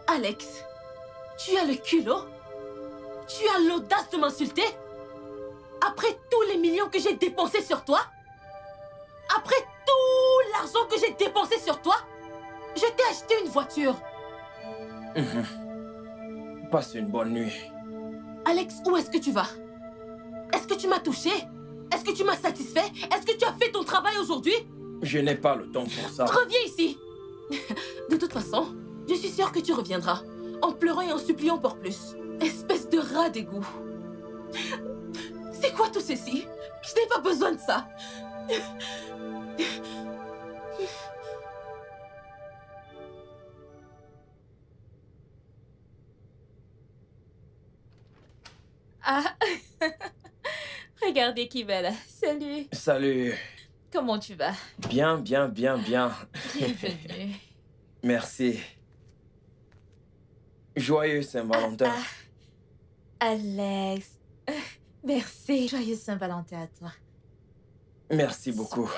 Alex, tu as le culot? Tu as l'audace de m'insulter? Après tous les millions que j'ai dépensés sur toi? Après tout l'argent que j'ai dépensé sur toi? Je t'ai acheté une voiture. Passe une bonne nuit. Alex, où est-ce que tu vas? Est-ce que tu m'as touché? Est-ce que tu m'as satisfait? Est-ce que tu as fait ton travail aujourd'hui? Je n'ai pas le temps pour ça. Reviens ici. De toute façon, je suis sûre que tu reviendras. En pleurant et en suppliant pour plus. Espèce de rat d'égout. C'est quoi tout ceci? Je n'ai pas besoin de ça. Ah, regardez qui va là. Salut. Salut. Comment tu vas? Bien, bien, bien, bien. Bienvenue. Merci. Joyeux Saint-Valentin. Alex. Merci. Joyeux Saint-Valentin à toi. Merci beaucoup.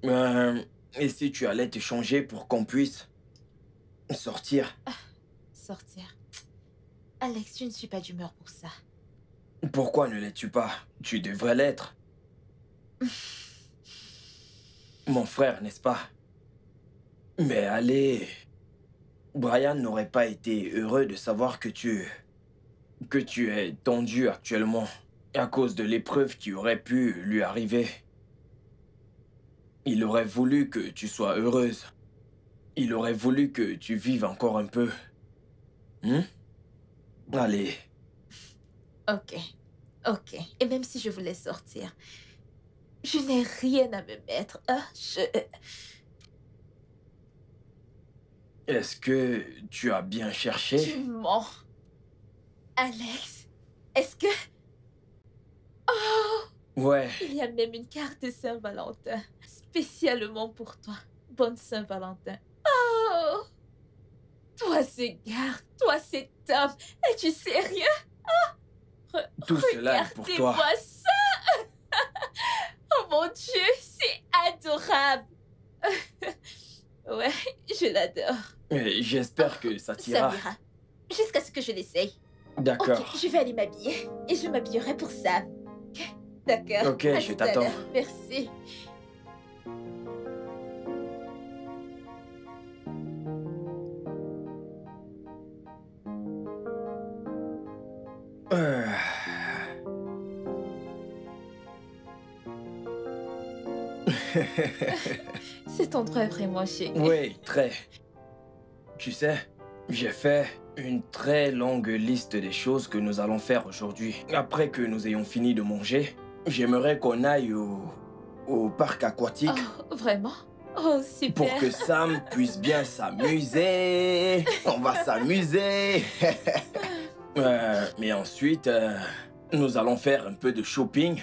Super. Et si tu allais te changer pour qu'on puisse sortir? Sortir. Alex, je ne suis pas d'humeur pour ça. Pourquoi ne l'es-tu pas? Tu devrais l'être. Mon frère, n'est-ce pas? Mais allez... Brian n'aurait pas été heureux de savoir que tu es tendu actuellement à cause de l'épreuve qui aurait pu lui arriver. Il aurait voulu que tu sois heureuse. Il aurait voulu que tu vives encore un peu. Allez. Ok. Et même si je voulais sortir, je n'ai rien à me mettre. Est-ce que tu as bien cherché? Tu mens. Alex, est-ce que... Oh, Ouais. il y a même une carte de Saint-Valentin, spécialement pour toi. Bonne Saint-Valentin. Oh, toi ce garde, toi cet homme, es-tu sérieux? Tout cela est pour toi. Regardez-moi ça. Oh mon Dieu, c'est adorable. Ouais, je l'adore. Et j'espère que ça Ça t'ira. m'ira. Jusqu'à ce que je l'essaye. D'accord. Ok, je vais aller m'habiller. Et je m'habillerai pour ça. D'accord. Ok, À je tout à t'attends. l'heure. Merci. Cet endroit est vraiment chic. Oui, très. Tu sais, j'ai fait une très longue liste des choses que nous allons faire aujourd'hui. Après que nous ayons fini de manger, j'aimerais qu'on aille au parc aquatique Oh, vraiment? Oh, super. pour que Sam puisse bien s'amuser. On va s'amuser. Mais ensuite, nous allons faire un peu de shopping.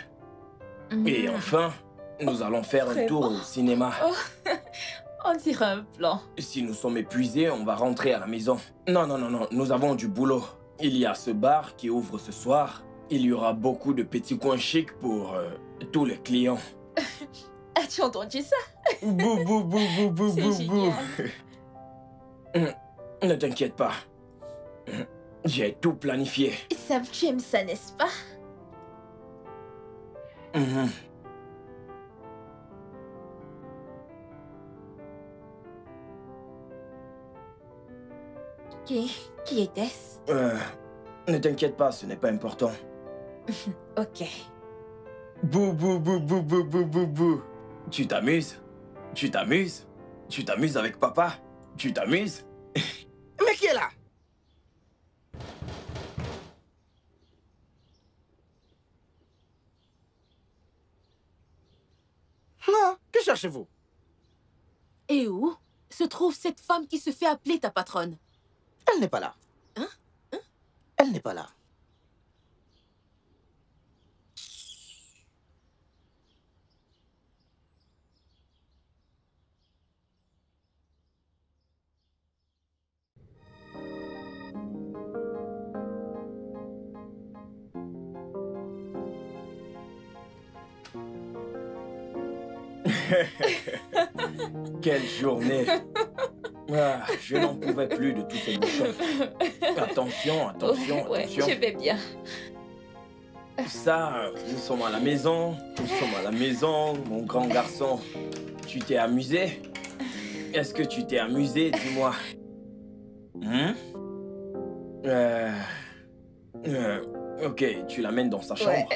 Et enfin, nous allons faire un tour au cinéma. Oh, on dirait un plan. Si nous sommes épuisés, on va rentrer à la maison. Non, nous avons du boulot. Il y a ce bar qui ouvre ce soir. Il y aura beaucoup de petits coins chics pour tous les clients. As-tu entendu ça? Bou, bou, bou, bou, bou, C'est bou, bou. génial. Ne t'inquiète pas. J'ai tout planifié. Sam, tu aimes ça, n'est-ce pas? Mhm. Qui était-ce? Ne t'inquiète pas, ce n'est pas important. Ok. Bou, bou, bou, bou, bou, bou, bou, bou. Tu t'amuses? Tu t'amuses? Tu t'amuses avec papa? Tu t'amuses? Mais qui est là? Non, que cherchez-vous? Et où se trouve cette femme qui se fait appeler ta patronne? Elle n'est pas là. Hein? Elle n'est pas là. Quelle journée! Ah, je n'en pouvais plus de tous ces bouchons. Attention, attention, Ouais, attention. je vais bien. Ça, nous sommes à la maison. Nous sommes à la maison, mon grand garçon. Tu t'es amusé? Est-ce que tu t'es amusé, dis-moi? Ok, tu l'amènes dans sa chambre.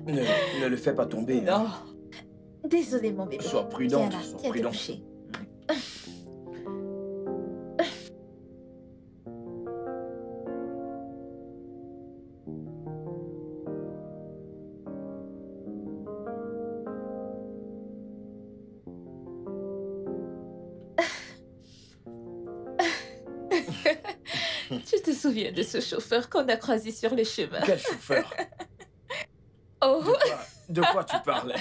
Ne le fais pas tomber. hein. Non. Désolée, mon bébé. Sois prudente, Viens là, sois viens te prudente. coucher. Tu te souviens de ce chauffeur qu'on a croisé sur le chemin? Quel chauffeur? Oh, De quoi tu parles?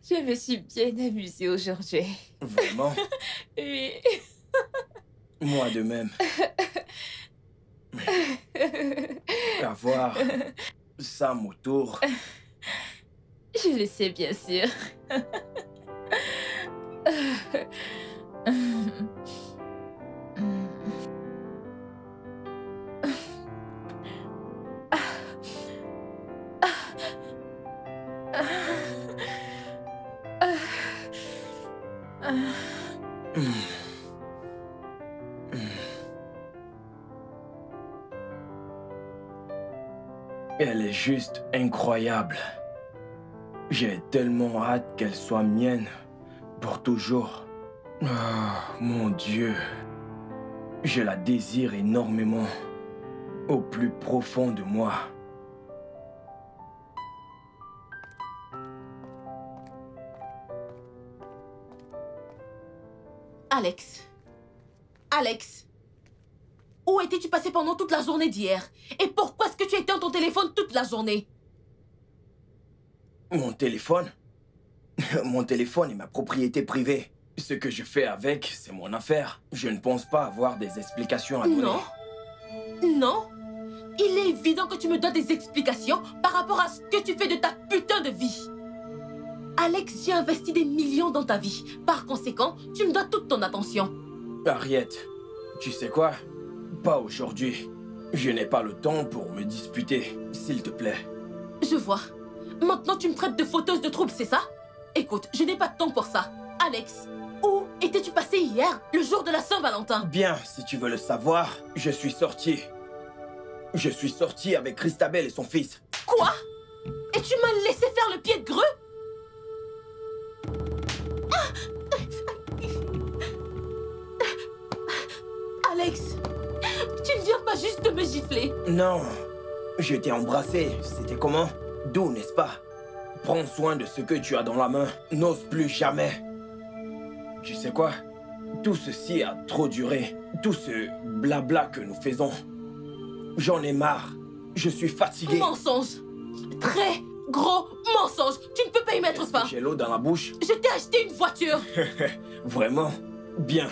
je me suis bien amusée aujourd'hui. Vraiment? Oui. Moi de même. Avoir Sam autour. Je le sais, bien sûr. Elle est juste incroyable. J'ai tellement hâte qu'elle soit mienne pour toujours. Ah, mon Dieu. Je la désire énormément au plus profond de moi. Alex. Alex. Où étais-tu passé pendant toute la journée d'hier? Et pourquoi est-ce que tu étais dans ton téléphone toute la journée? Mon téléphone? Mon téléphone est ma propriété privée. Ce que je fais avec, c'est mon affaire. Je ne pense pas avoir des explications à donner. Non. Non. Il est évident que tu me donnes des explications par rapport à ce que tu fais de ta putain de vie. Alex, j'ai investi des millions dans ta vie. Par conséquent, tu me dois toute ton attention. Harriet, tu sais quoi? Pas aujourd'hui. Je n'ai pas le temps pour me disputer, s'il te plaît. Je vois. Maintenant, tu me traites de fauteuse de troubles, c'est ça? Écoute, je n'ai pas de temps pour ça. Alex, où étais-tu passé hier, le jour de la Saint-Valentin? Bien, si tu veux le savoir, je suis sorti. Je suis sorti avec Christabel et son fils. Quoi? Et tu m'as laissé faire le pied de grue? Alex, tu ne viens pas juste de me gifler. Non, je t'ai embrassé. C'était comment? Doux, n'est-ce pas? Prends soin de ce que tu as dans la main. N'ose plus jamais. Tu sais quoi? Tout ceci a trop duré. Tout ce blabla que nous faisons. J'en ai marre. Je suis fatigué. Mensonge. Très gros mensonge. Tu ne peux pas y mettre fin. J'ai l'eau dans la bouche. Je t'ai acheté une voiture. Vraiment? Bien.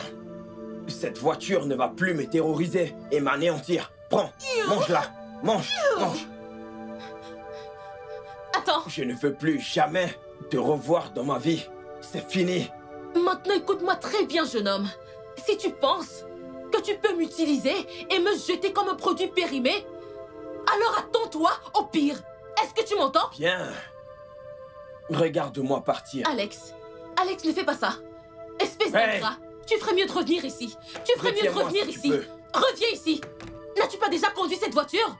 Cette voiture ne va plus me terroriser et m'anéantir. Prends, mange-la. Mange, mange. Attends. Je ne veux plus jamais te revoir dans ma vie. C'est fini. Maintenant, écoute-moi très bien, jeune homme. Si tu penses que tu peux m'utiliser et me jeter comme un produit périmé, alors attends-toi au pire. Est-ce que tu m'entends? Bien. Regarde-moi partir. Alex, Alex, ne fais pas ça. Espèce Hey. d'ingrat. Tu ferais mieux de revenir ici. Tu ferais mieux de Retiens-moi revenir si tu ici. peux. Reviens ici. N'as-tu pas déjà conduit cette voiture?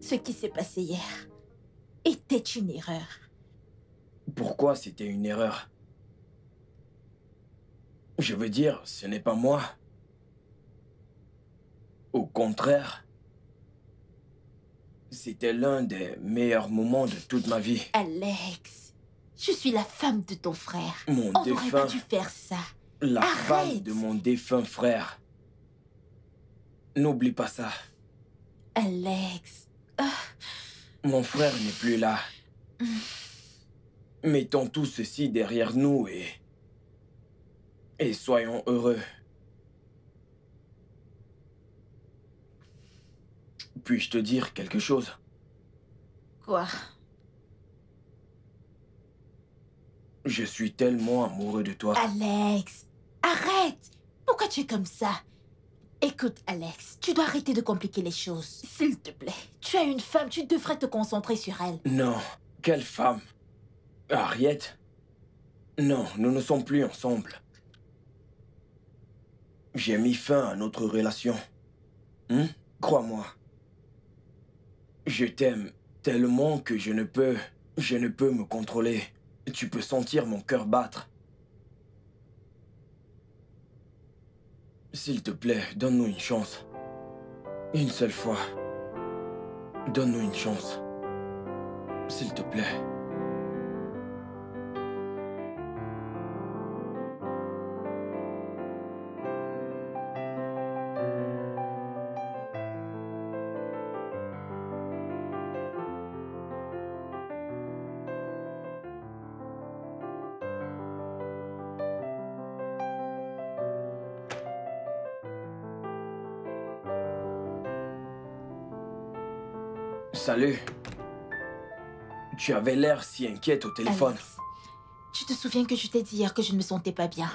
Ce qui s'est passé hier était une erreur. Pourquoi c'était une erreur? Je veux dire, ce n'est pas moi. Au contraire, c'était l'un des meilleurs moments de toute ma vie. Alex, je suis la femme de ton frère. Mon On n'aurait pas défunt, dû faire ça. la femme Arrête. de mon défunt frère. N'oublie pas ça. Alex, Mon frère n'est plus là. Mettons tout ceci derrière nous et soyons heureux. Puis-je te dire quelque chose? quoi? Je suis tellement amoureux de toi. Alex, arrête! Pourquoi tu es comme ça? Écoute, Alex, tu dois arrêter de compliquer les choses. S'il te plaît, tu as une femme, tu devrais te concentrer sur elle. Non, quelle femme? Harriet? Non, nous ne sommes plus ensemble. J'ai mis fin à notre relation. Crois-moi. Je t'aime tellement que je ne peux me contrôler. Tu peux sentir mon cœur battre. S'il te plaît, donne-nous une chance. Une seule fois. Donne-nous une chance. S'il te plaît. Salut. Tu avais l'air si inquiète au téléphone. Alex, tu te souviens que je t'ai dit hier que je ne me sentais pas bien?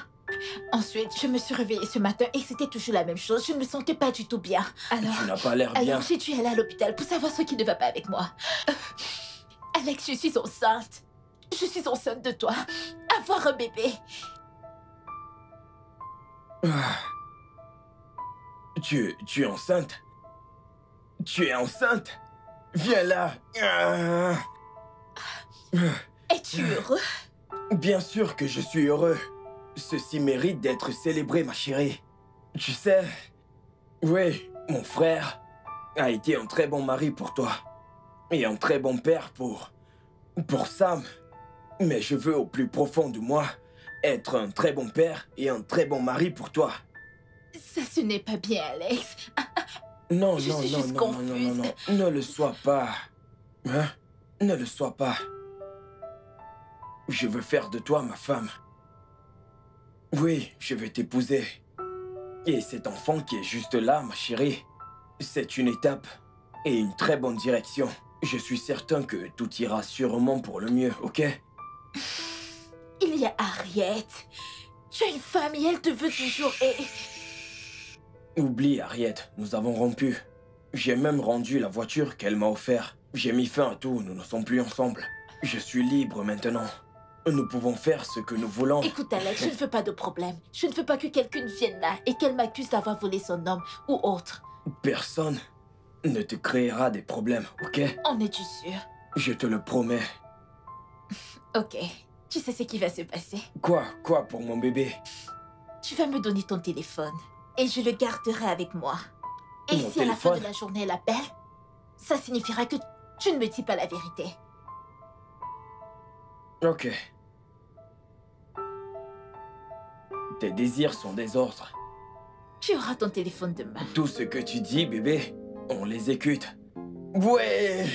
Ensuite, je me suis réveillée ce matin et c'était toujours la même chose. Je ne me sentais pas du tout bien. Alors, Tu n'as pas l'air bien. j'ai dû aller à l'hôpital pour savoir ce qui ne va pas avec moi. Alex, je suis enceinte. Je suis enceinte de toi. Avoir un bébé. Tu es enceinte? Tu es enceinte? Viens là. Es-tu heureux? Bien sûr que je suis heureux. Ceci mérite d'être célébré, ma chérie. Tu sais, oui, mon frère a été un très bon mari pour toi. Et un très bon père pour Sam. Mais je veux au plus profond de moi être un très bon père et un très bon mari pour toi. Ça, ce n'est pas bien, Alex. Non, Je non, suis non, juste non, non, non, non, confuse. non. Ne le sois pas. Hein? Ne le sois pas. Je veux faire de toi ma femme. Oui, je vais t'épouser. Et cet enfant qui est juste là, ma chérie, c'est une étape et une très bonne direction. Je suis certain que tout ira sûrement pour le mieux, ok? Il y a Harriet. Tu as une femme et elle te veut toujours et... Oublie, Harriet, nous avons rompu. J'ai même rendu la voiture qu'elle m'a offerte. J'ai mis fin à tout, nous ne sommes plus ensemble. Je suis libre maintenant. Nous pouvons faire ce que nous voulons. Écoute, Alex, je ne veux pas de problème. Je ne veux pas que quelqu'un vienne là et qu'elle m'accuse d'avoir volé son homme ou autre. Personne ne te créera des problèmes, ok? En es-tu sûr? Je te le promets. Ok. Tu sais ce qui va se passer. Quoi pour mon bébé? Tu vas me donner ton téléphone et je le garderai avec moi. Et Mon si à la fin de téléphone? la journée elle appelle, ça signifiera que tu ne me dis pas la vérité. Ok. Tes désirs sont des ordres. Tu auras ton téléphone demain. Tout ce que tu dis, bébé, on l'exécute. Ouais.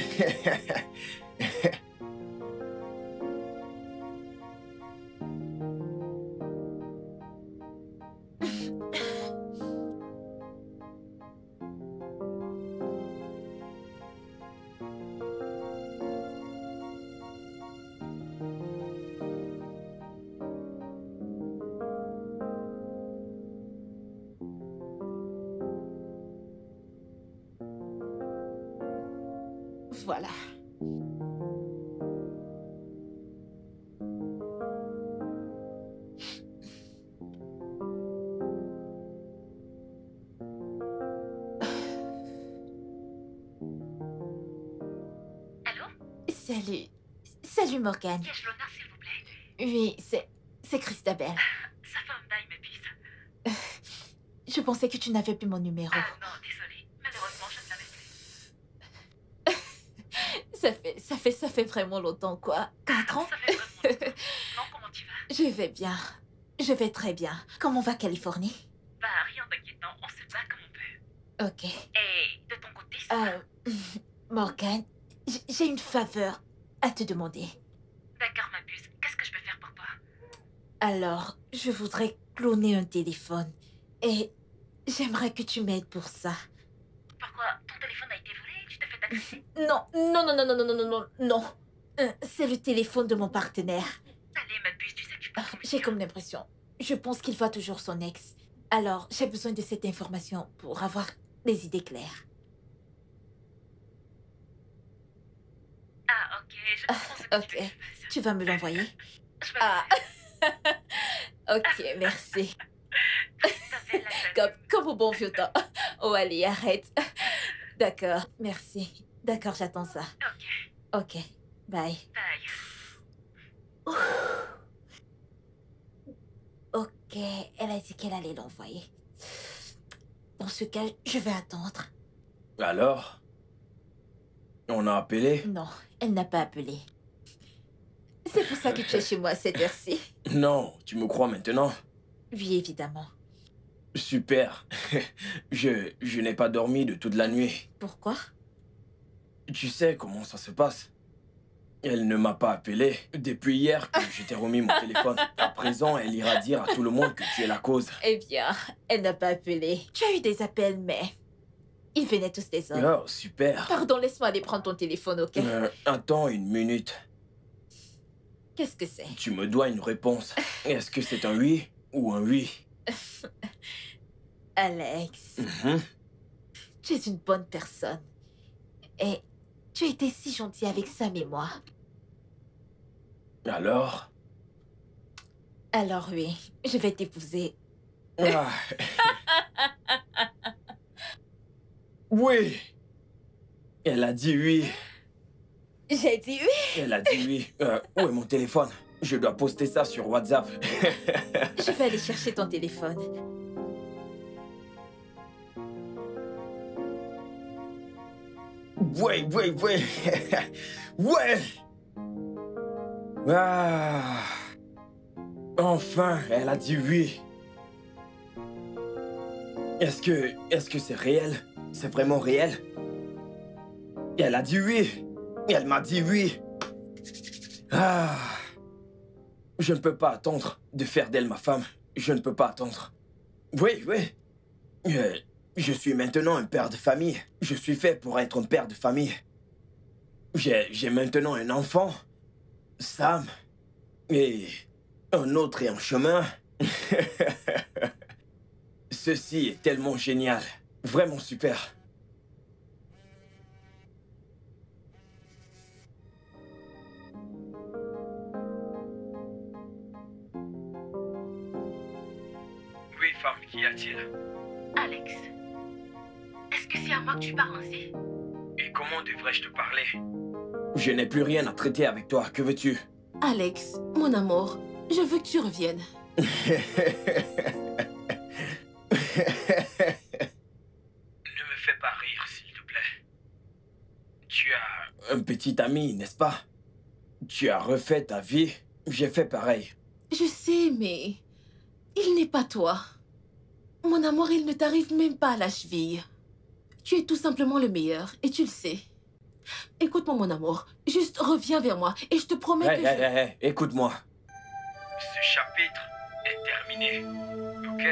Voilà. Salut. Salut, Morgane. Qu'ai-je l'honneur, s'il vous plaît? Oui, c'est Christabel. Ça fait un bail, ma puce. Je pensais que tu n'avais plus mon numéro. Ah non, désolée. Malheureusement, je ne l'avais plus. Ça fait vraiment longtemps, quoi. 4 ans? Ça fait vraiment longtemps. Non, comment tu vas? Je vais bien. Je vais très bien. Comment va Californie? Bah, rien d'inquiétant. On se bat comme on peut. Ok. Et de ton côté, ça va? Morgane, j'ai une faveur à te demander. D'accord, ma puce. Qu'est-ce que je peux faire pour toi? Alors, je voudrais cloner un téléphone. Et j'aimerais que tu m'aides pour ça. Pourquoi? Ton téléphone a été volé? Tu t'es fait agresser? Non. C'est le téléphone de mon partenaire. Allez, ma puce, tu sais que tu peux trouver. J'ai comme l'impression. Je pense qu'il voit toujours son ex. Alors, j'ai besoin de cette information pour avoir des idées claires. Ah, ok. Je comprends ce que Ok. tu veux que je fasse. Tu vas me l'envoyer? Je vais Ah. Ok, merci. t'appeler la famille. Comme au bon vieux temps. Oh, allez, arrête. D'accord, merci. D'accord, j'attends ça. Ok, Ok, bye. bye. Ok, elle a dit qu'elle allait l'envoyer. Dans ce cas, je vais attendre. Alors? On a appelé? Non, elle n'a pas appelé. C'est pour ça que tu es chez moi à cette heure-ci. Non, tu me crois maintenant? Oui, évidemment. Super. Je n'ai pas dormi de toute la nuit. Pourquoi? Tu sais comment ça se passe? Elle ne m'a pas appelé depuis hier que je t'ai remis mon téléphone. À présent, elle ira dire à tout le monde que tu es la cause. Eh bien, elle n'a pas appelé. Tu as eu des appels, mais... Ils venaient tous des hommes. Oh, super. Pardon, laisse-moi aller prendre ton téléphone, ok? Attends une minute. Qu'est-ce que c'est? Tu me dois une réponse. Est-ce que c'est un oui ou un oui? Alex, Mhm. tu es une bonne personne. Et tu as été si gentil avec Sam et moi. Alors? Alors oui, je vais t'épouser. Ah. Oui. Elle a dit oui. J'ai dit oui. Elle a dit oui. Où est mon téléphone? Je dois poster ça sur WhatsApp. Je vais aller chercher ton téléphone. Ouais. Ouais. Ah. Enfin, elle a dit oui. Est-ce que c'est réel? C'est vraiment réel? Elle a dit oui. Elle m'a dit oui. Ah. Je ne peux pas attendre de faire d'elle ma femme. Je ne peux pas attendre. Oui. Je suis maintenant un père de famille. Je suis fait pour être un père de famille. J'ai maintenant un enfant, Sam, et un autre est en chemin. Ceci est tellement génial. Vraiment super. Oui, femme, qu'y a-t-il? Alex, est-ce que c'est à moi que tu parles ainsi? Et comment devrais-je te parler? Je n'ai plus rien à traiter avec toi. Que veux-tu? Alex, mon amour, je veux que tu reviennes. Ne me fais pas rire, s'il te plaît. Tu as un petit ami, n'est-ce pas? Tu as refait ta vie. J'ai fait pareil. Je sais, mais il n'est pas toi. Mon amour, il ne t'arrive même pas à la cheville. Tu es tout simplement le meilleur, et tu le sais. Écoute-moi, mon amour. Juste reviens vers moi, et je te promets que Hey, écoute-moi. Ce chapitre est terminé, ok?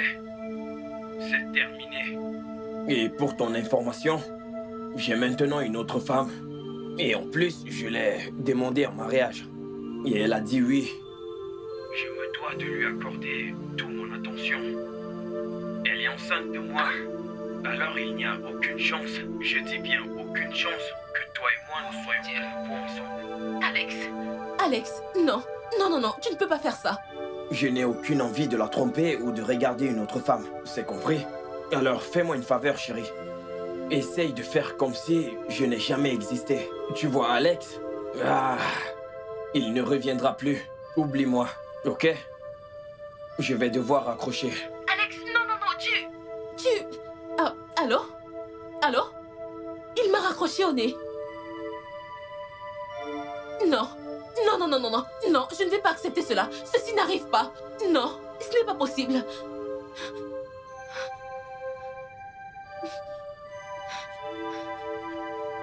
C'est terminé. Et pour ton information, j'ai maintenant une autre femme. Et en plus, je l'ai demandé en mariage. Et elle a dit oui. Je me dois de lui accorder toute mon attention. Elle est enceinte de moi. Alors il n'y a aucune chance, je dis bien aucune chance, que toi et moi nous soyons de nouveau ensemble. Alex, non, tu ne peux pas faire ça. Je n'ai aucune envie de la tromper ou de regarder une autre femme, c'est compris? Alors fais-moi une faveur, chérie. Essaye de faire comme si je n'ai jamais existé. Tu vois, Alex, Ah, il ne reviendra plus. Oublie-moi, ok? Je vais devoir raccrocher. Alex, non, non, non, Tu... Ah, allô? Allô? Il m'a raccroché au nez. Non. Non, non, non, non, non. Non, je ne vais pas accepter cela. Ceci n'arrive pas. Non, ce n'est pas possible.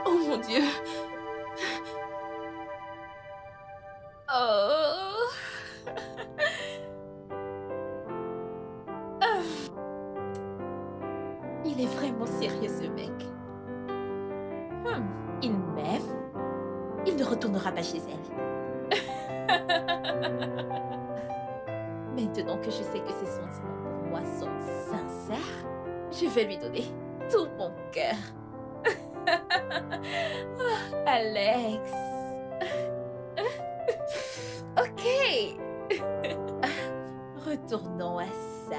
Oh mon Dieu. Oh. Il est vraiment sérieux, ce mec. Il m'aime. Il ne retournera pas chez elle. Maintenant que je sais que ses sentiments pour moi sont sincères, je vais lui donner tout mon cœur. Oh, Alex. Ok. Retournons à ça.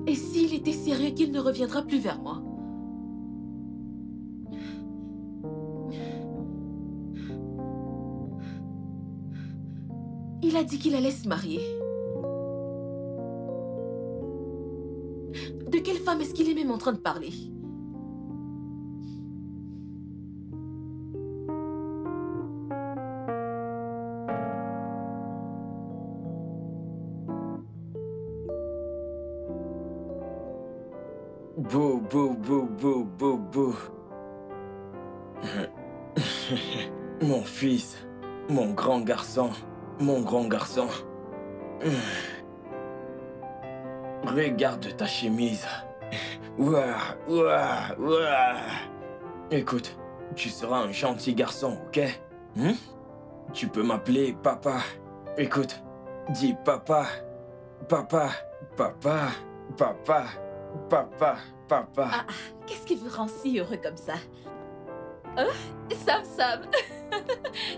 Et s'il était sérieux qu'il ne reviendra plus vers moi? Il a dit qu'il allait se marier. De quelle femme est-ce qu'il est même en train de parler? Bouh, bouh, bouh, bouh, bouh, bouh. Mon fils, mon grand garçon, mon grand garçon. Regarde ta chemise. Ouah, ouah, ouah. Écoute, tu seras un gentil garçon, ok? Tu peux m'appeler papa. Écoute, dis papa, papa, papa, papa, papa, papa. Ah, qu'est-ce qui vous rend si heureux comme ça? Sam Sam.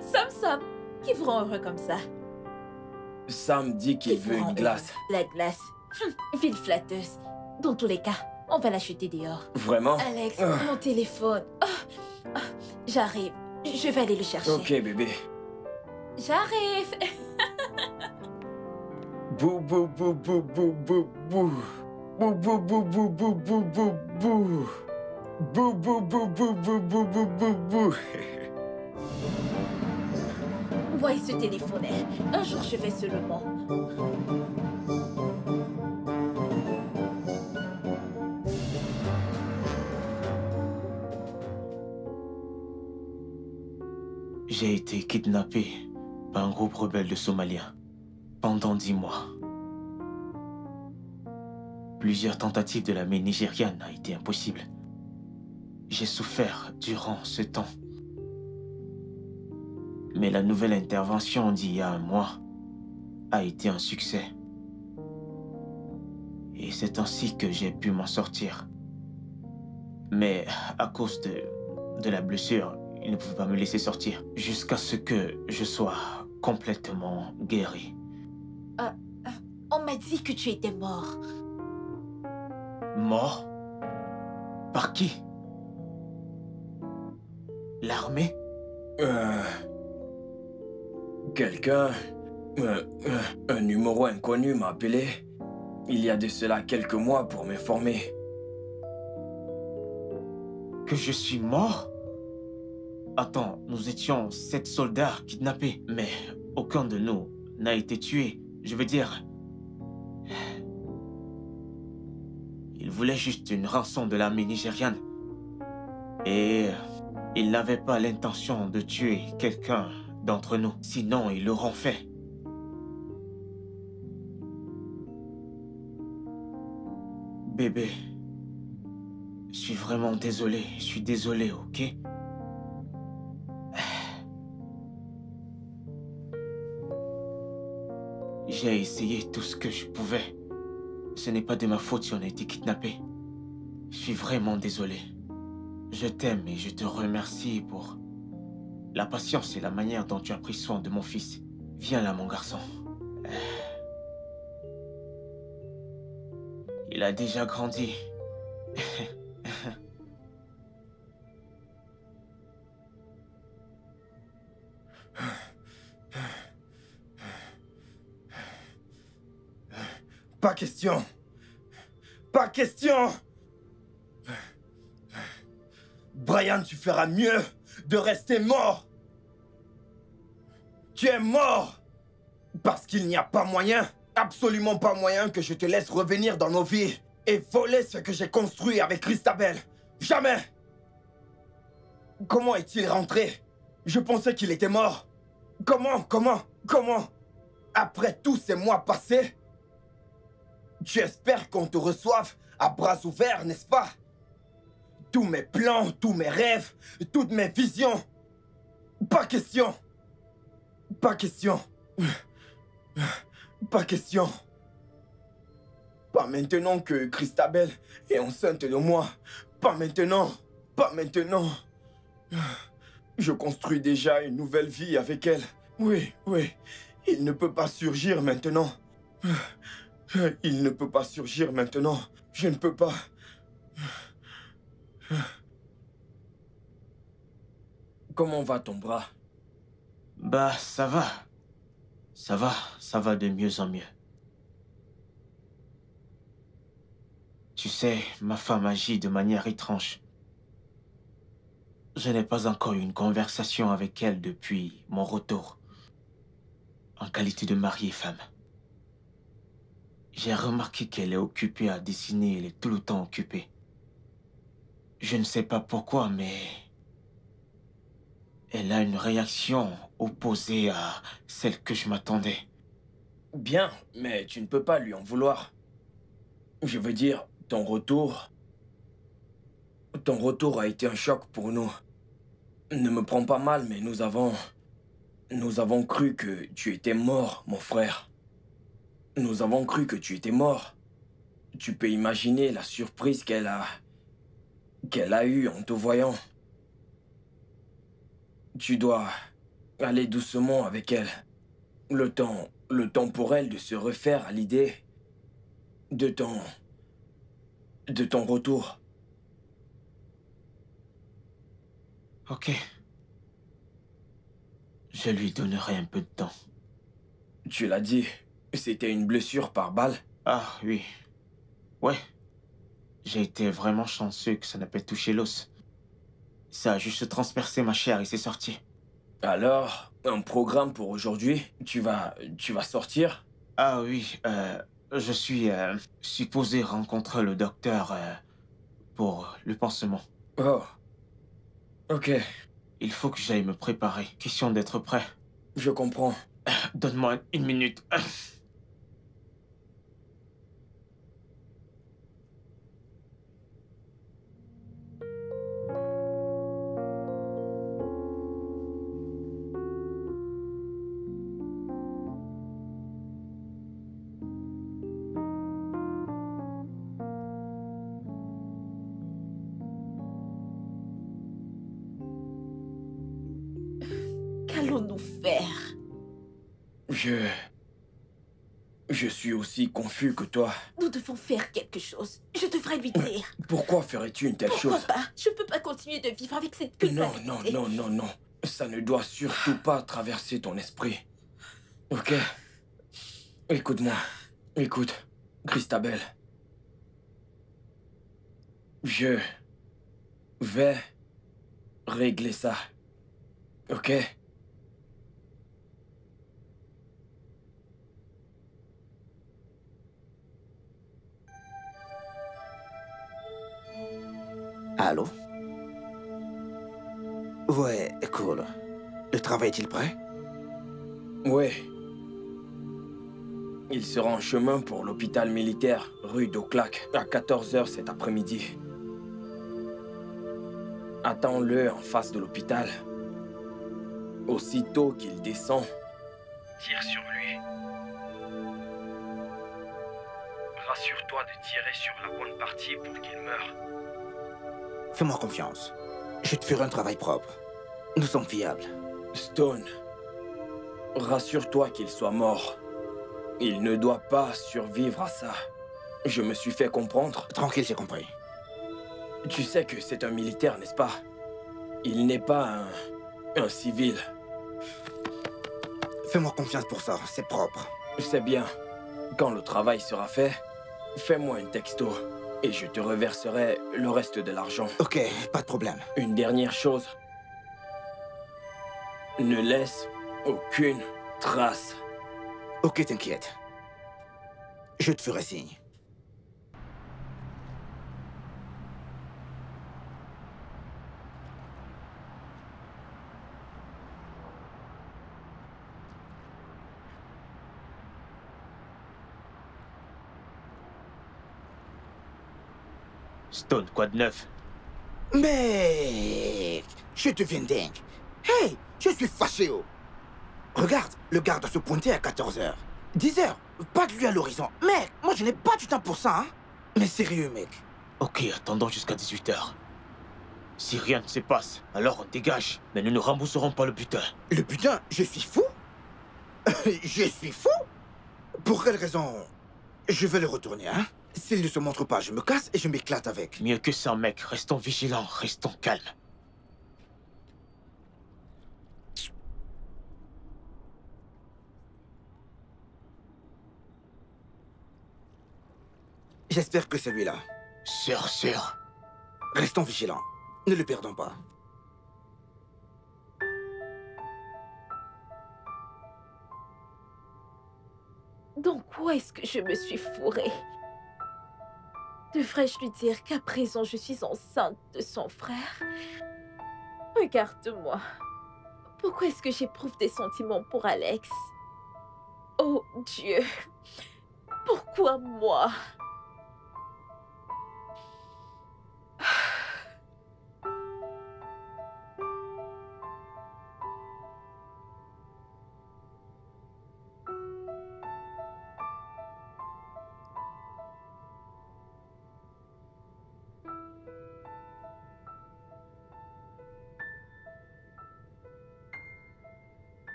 Sam Sam. Qui vous rend heureux comme ça? Sam dit qu'il Qui vous veut rend une glace. heureux? La glace. Ville flatteuse. Dans tous les cas, on va l'acheter dehors. Vraiment? Alex, Ah. mon téléphone. J'arrive. Je vais aller le chercher. Ok, bébé. J'arrive. Bou, bou, bou, bou, bou, bou, bou. Bou, bou, bou, bou, bou, bou, bou, bou. Bou, bou, bou, bou, bou, bou, bou, bou, bou. Moi, ce téléphone. Un jour, je vais seulement. J'ai été kidnappé par un groupe rebelle de Somaliens pendant 10 mois. Plusieurs tentatives de l'armée nigériane ont été impossibles. J'ai souffert durant ce temps. Mais la nouvelle intervention d'il y a un mois a été un succès. Et c'est ainsi que j'ai pu m'en sortir. Mais à cause de la blessure, ils ne pouvaient pas me laisser sortir jusqu'à ce que je sois complètement guéri. On m'a dit que tu étais mort. Mort? Par qui? L'armée? Quelqu'un, un numéro inconnu m'a appelé il y a de cela quelques mois pour m'informer. Que je suis mort? Attends, nous étions 7 soldats kidnappés, mais aucun de nous n'a été tué. Je veux dire... Ils voulaient juste une rançon de l'armée nigériane. Et ils n'avaient pas l'intention de tuer quelqu'un d'entre nous. Sinon, ils l'auront fait. Bébé, je suis vraiment désolé. Je suis désolé, ok? J'ai essayé tout ce que je pouvais. Ce n'est pas de ma faute si on a été kidnappé. Je suis vraiment désolé. Je t'aime et je te remercie pour la patience et la manière dont tu as pris soin de mon fils. Viens là, mon garçon. Il a déjà grandi. Pas question. Pas question. Brian, tu feras mieux de rester mort. Tu es mort. Parce qu'il n'y a pas moyen, absolument pas moyen que je te laisse revenir dans nos vies et voler ce que j'ai construit avec Christabel. Jamais. Comment est-il rentré? Je pensais qu'il était mort. Comment? Après tous ces mois passés, tu espères qu'on te reçoive à bras ouverts, n'est-ce pas? Tous mes plans, tous mes rêves, toutes mes visions. Pas question. Pas question. Pas question. Pas maintenant que Christabel est enceinte de moi. Pas maintenant. Pas maintenant. Je construis déjà une nouvelle vie avec elle. Oui. Il ne peut pas surgir maintenant. Il ne peut pas surgir maintenant. Je ne peux pas. Comment va ton bras? Bah, ça va. Ça va de mieux en mieux. Tu sais, ma femme agit de manière étrange. Je n'ai pas encore eu une conversation avec elle depuis mon retour, en qualité de mari et femme. J'ai remarqué qu'elle est occupée à dessiner, elle est tout le temps occupée. Je ne sais pas pourquoi, mais elle a une réaction opposée à celle que je m'attendais. Bien, mais tu ne peux pas lui en vouloir. Je veux dire, ton retour a été un choc pour nous. Ne me prends pas mal, mais nous avons cru que tu étais mort, mon frère. Nous avons cru que tu étais mort. Tu peux imaginer la surprise qu'elle a eue en te voyant. Tu dois aller doucement avec elle. Le temps pour elle de se refaire à l'idée de ton retour. Ok. Je lui donnerai un peu de temps. Tu l'as dit, c'était une blessure par balle? Ah oui. Ouais. J'ai été vraiment chanceux que ça n'a pas touché l'os. Ça a juste transpercé ma chair et c'est sorti. Alors, un programme pour aujourd'hui? Tu vas sortir? Ah oui, je suis supposé rencontrer le docteur pour le pansement. Oh. Ok. Il faut que j'aille me préparer. Question d'être prêt. Je comprends. Donne-moi une minute. Qu'allons-nous faire? Je suis aussi confus que toi. Nous devons faire quelque chose. Je devrais lui dire. Pourquoi ferais-tu une telle Pourquoi chose? pas? Je ne peux pas continuer de vivre avec cette culpabilité. Non. Ça ne doit surtout pas traverser ton esprit. Ok? Écoute-moi. Écoute, Christabel. Je vais régler ça. Ok? Allô? Ouais, cool. Le travail est-il prêt? Ouais. Il sera en chemin pour l'hôpital militaire, rue d'Oclac, à 14h cet après-midi. Attends-le en face de l'hôpital. Aussitôt qu'il descend, tire sur lui. rassure-toi de tirer sur la bonne partie pour qu'il meure. Fais-moi confiance. Je te ferai un travail propre. Nous sommes fiables. Stone, rassure-toi qu'il soit mort. Il ne doit pas survivre à ça. Je me suis fait comprendre. Tranquille, j'ai compris. Tu sais que c'est un militaire, n'est-ce pas? Il n'est pas un civil. Fais-moi confiance pour ça, c'est propre. C'est bien. Quand le travail sera fait, fais-moi un texto et je te reverserai le reste de l'argent. Ok, pas de problème. Une dernière chose. Ne laisse aucune trace. Ok, t'inquiète. Je te ferai signe. Stone, quoi de neuf? Mais... je deviens dingue. Hey, je suis fâché, oh. Regarde, le gars doit se pointer à 14h. 10h, pas de lui à l'horizon. Mec, moi je n'ai pas du temps pour ça, hein. Mais sérieux, mec. Ok, attendons jusqu'à 18h. Si rien ne se passe, alors on dégage. Mais nous ne rembourserons pas le butin. Le putain, je suis fou? Je suis fou? Pour quelle raison? Je vais le retourner, hein. S'il ne se montre pas, je me casse et je m'éclate avec. Mieux que ça, mec. Restons vigilants, restons calmes. J'espère que celui-là. Sûr. Restons vigilants. Ne le perdons pas. Dans quoi est-ce que je me suis fourrée? Devrais-je lui dire qu'à présent je suis enceinte de son frère? Regarde-moi. Pourquoi est-ce que j'éprouve des sentiments pour Alex? Oh Dieu! Pourquoi moi?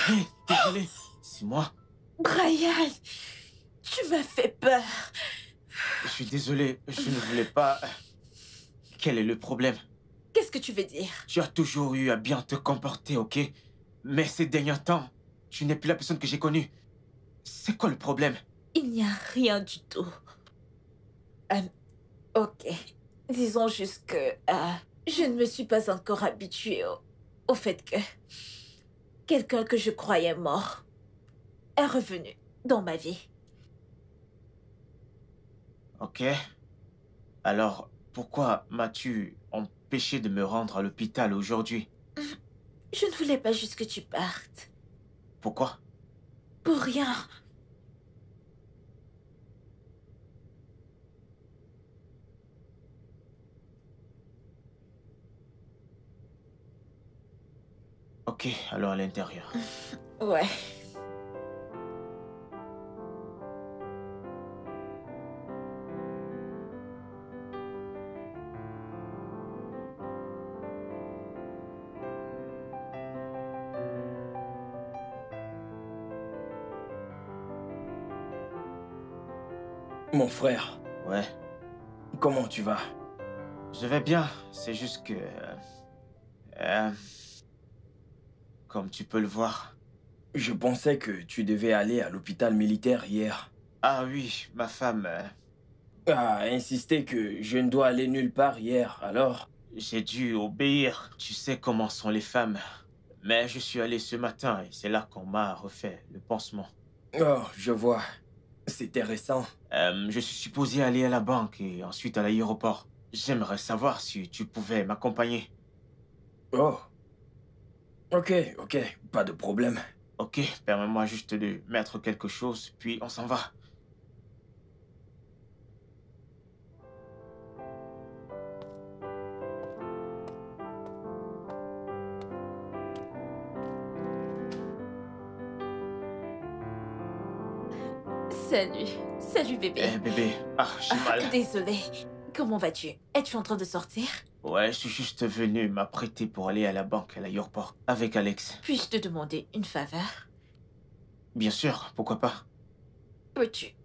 Hey, désolé. C'est moi. Brian! Tu m'as fait peur! Je suis désolé. Je ne voulais pas... Quel est le problème? Qu'est-ce que tu veux dire? Tu as toujours eu à bien te comporter, ok? Mais ces derniers temps, tu n'es plus la personne que j'ai connue. C'est quoi le problème? Il n'y a rien du tout. Ok. Disons juste que je ne me suis pas encore habituée au fait que quelqu'un que je croyais mort est revenu dans ma vie. Ok. Alors, pourquoi m'as-tu empêché de me rendre à l'hôpital aujourd'hui? Je ne voulais pas juste que tu partes. Pourquoi? Pour rien. Ok, alors à l'intérieur. Ouais. Mon frère, Ouais, comment tu vas? je vais bien. C'est juste que... comme tu peux le voir. Je pensais que tu devais aller à l'hôpital militaire hier. Ah oui, ma femme... A insisté que je ne dois aller nulle part hier, alors... j'ai dû obéir. Tu sais comment sont les femmes. Mais je suis allé ce matin et c'est là qu'on m'a refait le pansement. Oh, je vois. C'était récent. Je suis supposé aller à la banque et ensuite à l'aéroport. J'aimerais savoir si tu pouvais m'accompagner. Oh. Ok, pas de problème. Ok, permets-moi juste de mettre quelque chose, puis on s'en va. Salut. Salut, bébé. Eh bébé, j'ai mal. Désolée. Comment vas-tu? Es-tu en train de sortir? Ouais, je suis juste venu m'apprêter pour aller à la banque à l'aéroport avec Alex. Puis-je te demander une faveur? Bien sûr, pourquoi pas? Peux-tu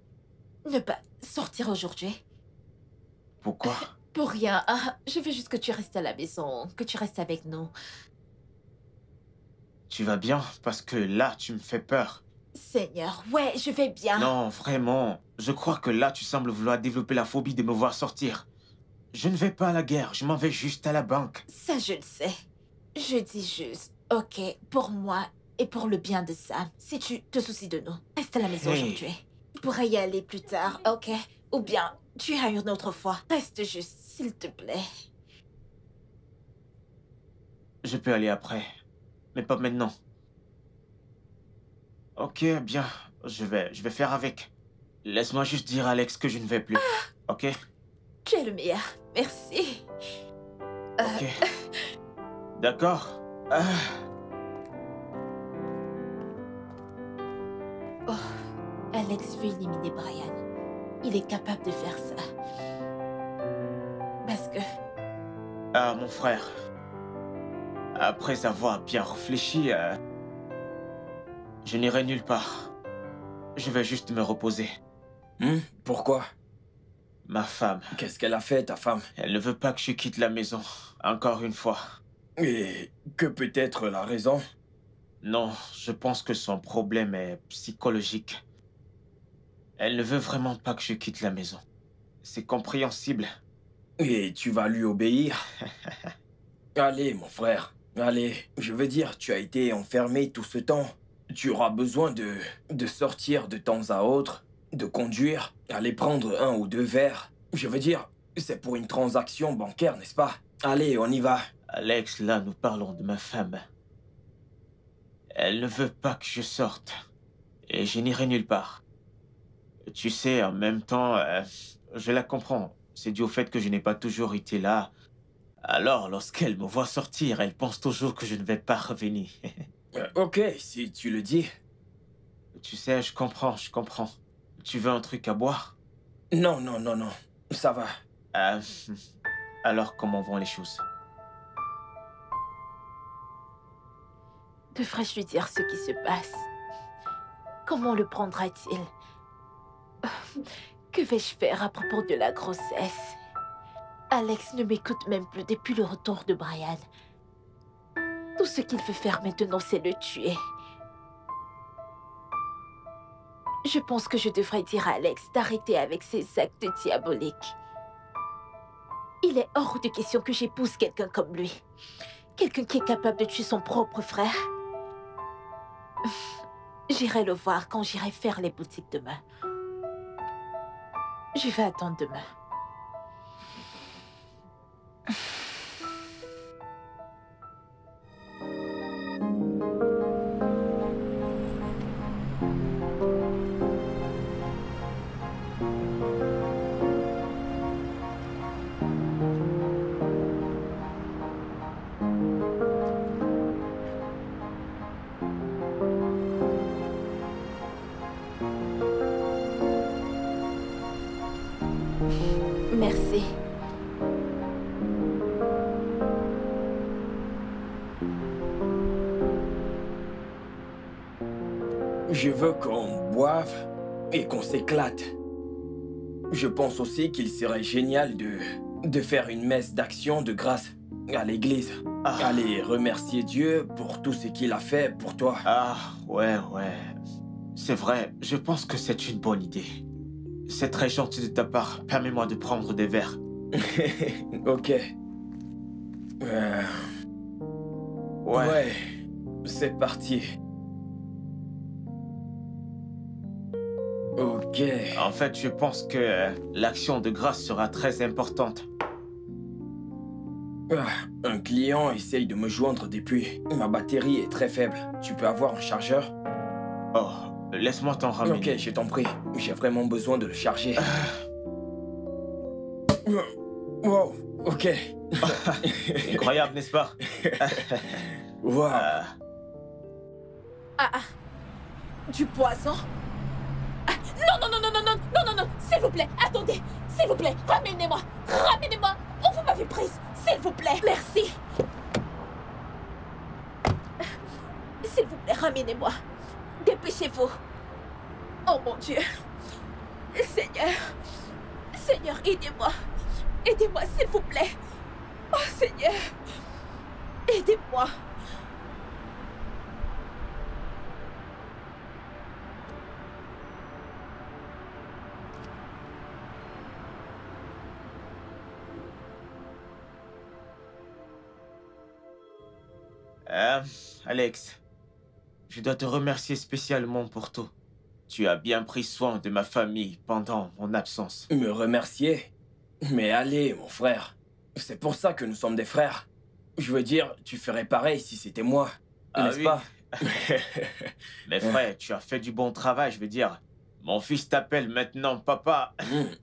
ne pas sortir aujourd'hui? Pourquoi? Pour rien. Je veux juste que tu restes à la maison, que tu restes avec nous. Tu vas bien? Parce que là, tu me fais peur. Seigneur, ouais, je vais bien. Non, vraiment. Je crois que là, tu sembles vouloir développer la phobie de me voir sortir. Je ne vais pas à la guerre, je m'en vais juste à la banque. Ça, je le sais. Je dis juste, ok, pour moi et pour le bien de Sam, si tu te soucies de nous, reste à la maison aujourd'hui. Tu pourras y aller plus tard, ok? Ou bien, tu iras une autre fois. Reste juste, s'il te plaît. Je peux aller après, mais pas maintenant. Ok, bien, je vais faire avec. Laisse-moi juste dire à Alex que je ne vais plus, ok? Tu es le meilleur, merci. Ok. D'accord. Alex veut éliminer Brian. Il est capable de faire ça. Parce que... Mon frère. Après avoir bien réfléchi, je n'irai nulle part. Je vais juste me reposer. Pourquoi? Ma femme. Qu'est-ce qu'elle a fait, ta femme? Elle ne veut pas que je quitte la maison. Encore une fois. Et que peut être la raison? Non, je pense que son problème est psychologique. Elle ne veut vraiment pas que je quitte la maison. C'est compréhensible. Et tu vas lui obéir? Allez, mon frère. Allez, je veux dire, tu as été enfermé tout ce temps. Tu auras besoin de sortir de temps à autre, de conduire, aller prendre 1 ou 2 verres. Je veux dire, c'est pour une transaction bancaire, n'est-ce pas? Allez, on y va. Alex, là, nous parlons de ma femme. Elle ne veut pas que je sorte. Et je n'irai nulle part. Tu sais, en même temps, je la comprends. C'est dû au fait que je n'ai pas toujours été là. Alors, lorsqu'elle me voit sortir, elle pense toujours que je ne vais pas revenir. Ok, si tu le dis. Tu sais, je comprends. Tu veux un truc à boire? Non. Ça va. Alors, comment vont les choses? Devrais-je lui dire ce qui se passe? Comment le prendra-t-il? Que vais-je faire à propos de la grossesse? Alex ne m'écoute même plus depuis le retour de Brian. Tout ce qu'il veut faire maintenant, c'est le tuer. Je pense que je devrais dire à Alex d'arrêter avec ses actes diaboliques. Il est hors de question que j'épouse quelqu'un comme lui. Quelqu'un qui est capable de tuer son propre frère. J'irai le voir quand j'irai faire les boutiques demain. Je vais attendre demain. Merci. Je veux qu'on boive et qu'on s'éclate. Je pense aussi qu'il serait génial de faire une messe d'action de grâce à l'église. Aller remercier Dieu pour tout ce qu'il a fait pour toi. Ouais. C'est vrai, je pense que c'est une bonne idée. C'est très gentil de ta part. Permets-moi de prendre des verres. Ok. Ouais. C'est parti. Ok. En fait, je pense que l'action de grâce sera très importante. Un client essaye de me joindre depuis. Ma batterie est très faible. Tu peux avoir un chargeur? Oh, laisse-moi t'en ramener. Ok, je t'en prie. J'ai vraiment besoin de le charger. Wow, ok. Incroyable, n'est-ce pas? Wow. Du poison? non, s'il vous plaît, attendez, s'il vous plaît, ramenez-moi, où vous m'avez prise, s'il vous plaît, merci. S'il vous plaît, ramenez-moi, dépêchez-vous. Oh mon Dieu, Seigneur, aidez-moi, s'il vous plaît. Oh Seigneur, aidez-moi. Alex, je dois te remercier spécialement pour tout. Tu as bien pris soin de ma famille pendant mon absence. Me remercier? Mais allez, mon frère. C'est pour ça que nous sommes des frères. Je veux dire, tu ferais pareil si c'était moi, n'est-ce pas? Mais frère, tu as fait du bon travail, je veux dire. Mon fils t'appelle maintenant papa.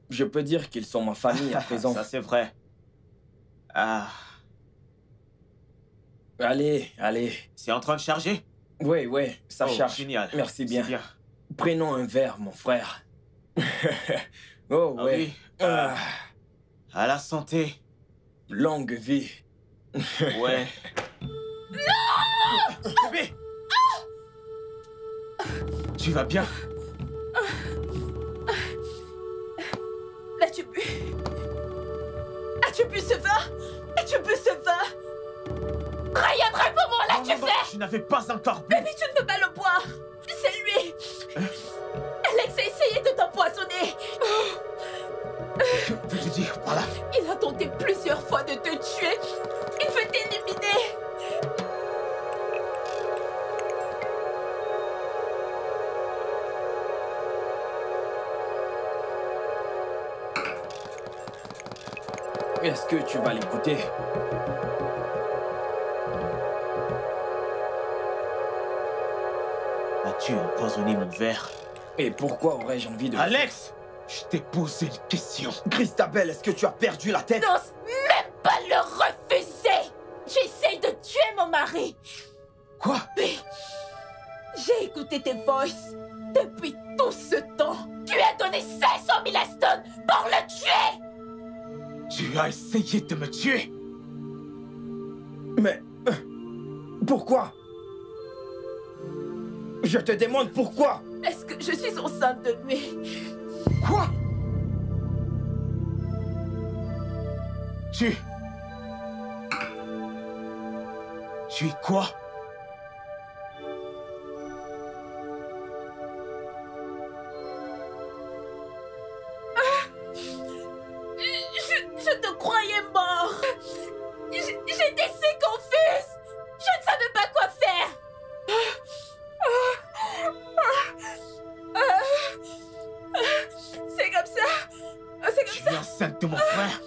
Je peux dire qu'ils sont ma famille à présent. Ça, c'est vrai. Allez. C'est en train de charger? Oui, ça charge. Génial. Merci bien. Bien. Prenons un verre, mon frère. Oh, ouais. Oui. À la santé. Longue vie. Ouais. Non! Bébé! Tu vas bien? L'as-tu bu? As-tu bu ce vin? Ryan, réponds-moi, l'as-tu fait? Je n'avais pas encore bu. Bébé, tu ne peux pas le boire. C'est lui. Alex a essayé de t'empoisonner. Que veux-tu dire par là? Il a tenté plusieurs fois de te tuer. Il veut t'éliminer. Est-ce que tu vas l'écouter? As-tu empoisonné mon verre? Et pourquoi aurais-je envie de... Alex! Je t'ai posé une question. Christabel, est-ce que tu as perdu la tête? N'ose même pas le refuser. J'essaie de tuer mon mari. Quoi? Puis, j'ai écouté tes voices depuis tout ce temps. Tu as donné 500 000 Aston pour le tuer. Tu as essayé de me tuer? Mais... pourquoi? Je te demande pourquoi? Est-ce que je suis enceinte de lui? Quoi? Tu es quoi? Je te croyais mort. J'étais si confuse. Je ne savais pas quoi faire. C'est comme ça. Tu es enceinte de mon frère?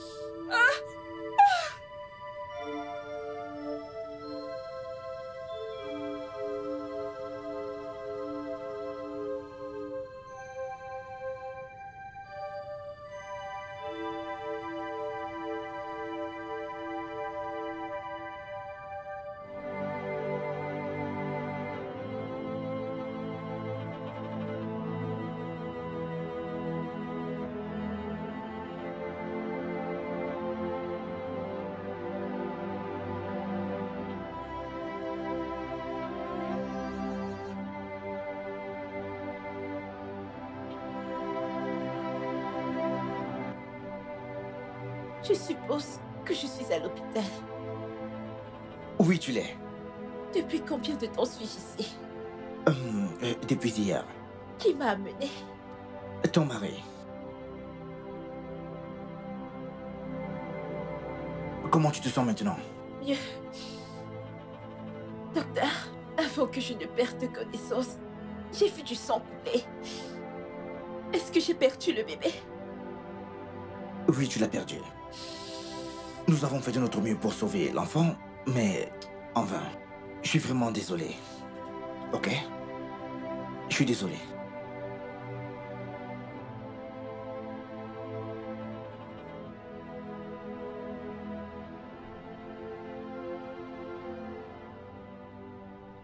Je suppose que je suis à l'hôpital. Oui, tu l'es. Depuis combien de temps suis-je ici? Depuis hier. Qui m'a amené? Ton mari. Comment tu te sens maintenant? Mieux. Docteur, avant que je ne perde connaissance, j'ai vu du sang couler. Est-ce que j'ai perdu le bébé? Oui, tu l'as perdu. Nous avons fait de notre mieux pour sauver l'enfant, mais en vain. Je suis vraiment désolé. Ok? Je suis désolé.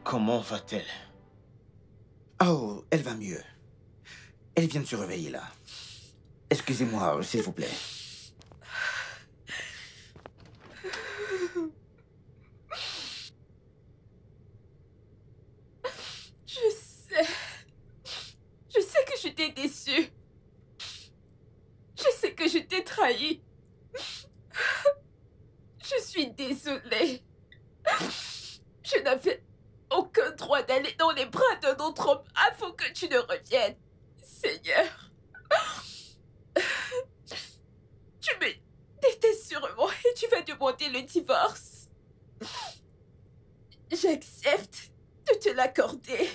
Comment va-t-elle? Oh, elle va mieux. Elle vient de se réveiller, là. Excusez-moi, s'il vous plaît. Je sais que je t'ai déçue. Je sais que je t'ai trahi. Je suis désolée. Je n'avais aucun droit d'aller dans les bras d'un autre homme avant que tu ne reviennes. Seigneur. Tu me détestes sûrement et tu vas demander le divorce. J'accepte de te l'accorder.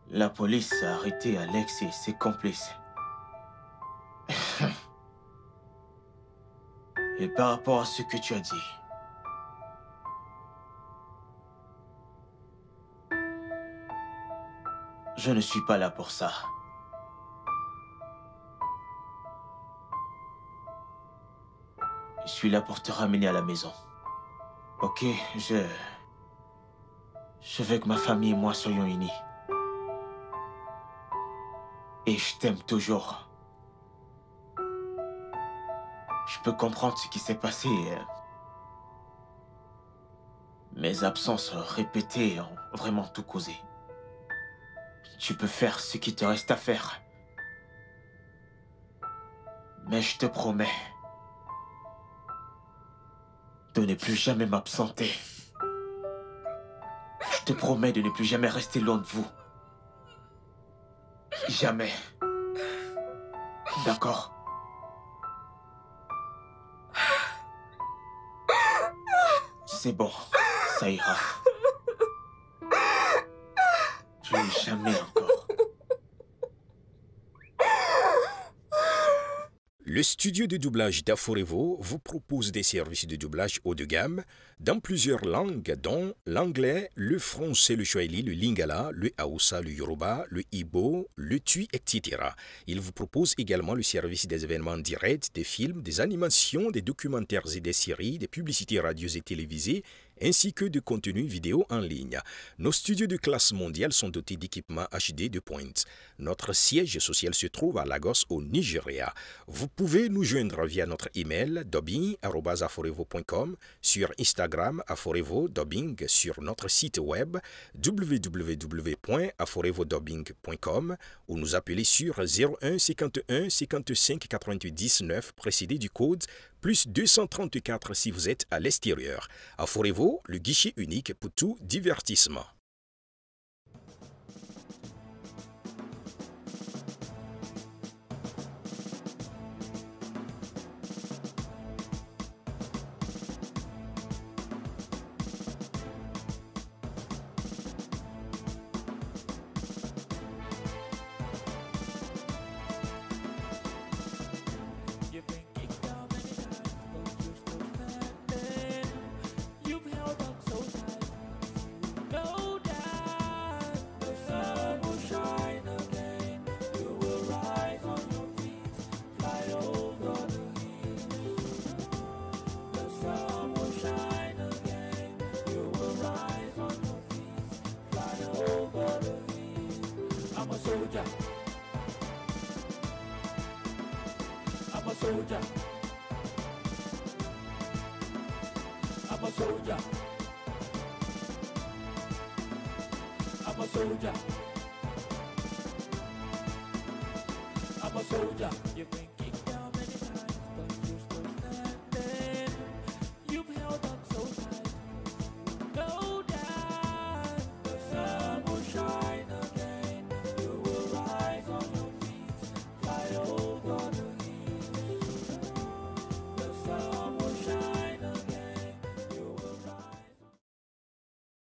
La police a arrêté Alex et ses complices. Et par rapport à ce que tu as dit, je ne suis pas là pour ça. Je suis là pour te ramener à la maison. Ok, je veux que ma famille et moi soyons unis. Et je t'aime toujours. Je peux comprendre ce qui s'est passé. Mes absences répétées ont vraiment tout causé. Tu peux faire ce qui te reste à faire. Mais je te promets de ne plus jamais m'absenter. Je te promets de ne plus jamais rester loin de vous. Jamais. D'accord? C'est bon, ça ira. Plus jamais encore. Le studio de doublage d'Aforevo vous propose des services de doublage haut de gamme dans plusieurs langues, dont l'anglais, le français, le swahili, le lingala, le hausa, le yoruba, le igbo, le tui, etc. Il vous propose également le service des événements directs, des films, des animations, des documentaires et des séries, des publicités radios et télévisées, ainsi que de contenus vidéo en ligne. Nos studios de classe mondiale sont dotés d'équipements HD de pointe. Notre siège social se trouve à Lagos, au Nigeria. Vous pouvez nous joindre via notre email dubbing@aforevo.com, sur Instagram Aforevo Dubbing, sur notre site web www.aforevodubbing.com ou nous appeler sur 01 51 55 88 19 précédé du code plus 234 si vous êtes à l'extérieur. Aforevo, le guichet unique pour tout divertissement. I'm a soldier. You think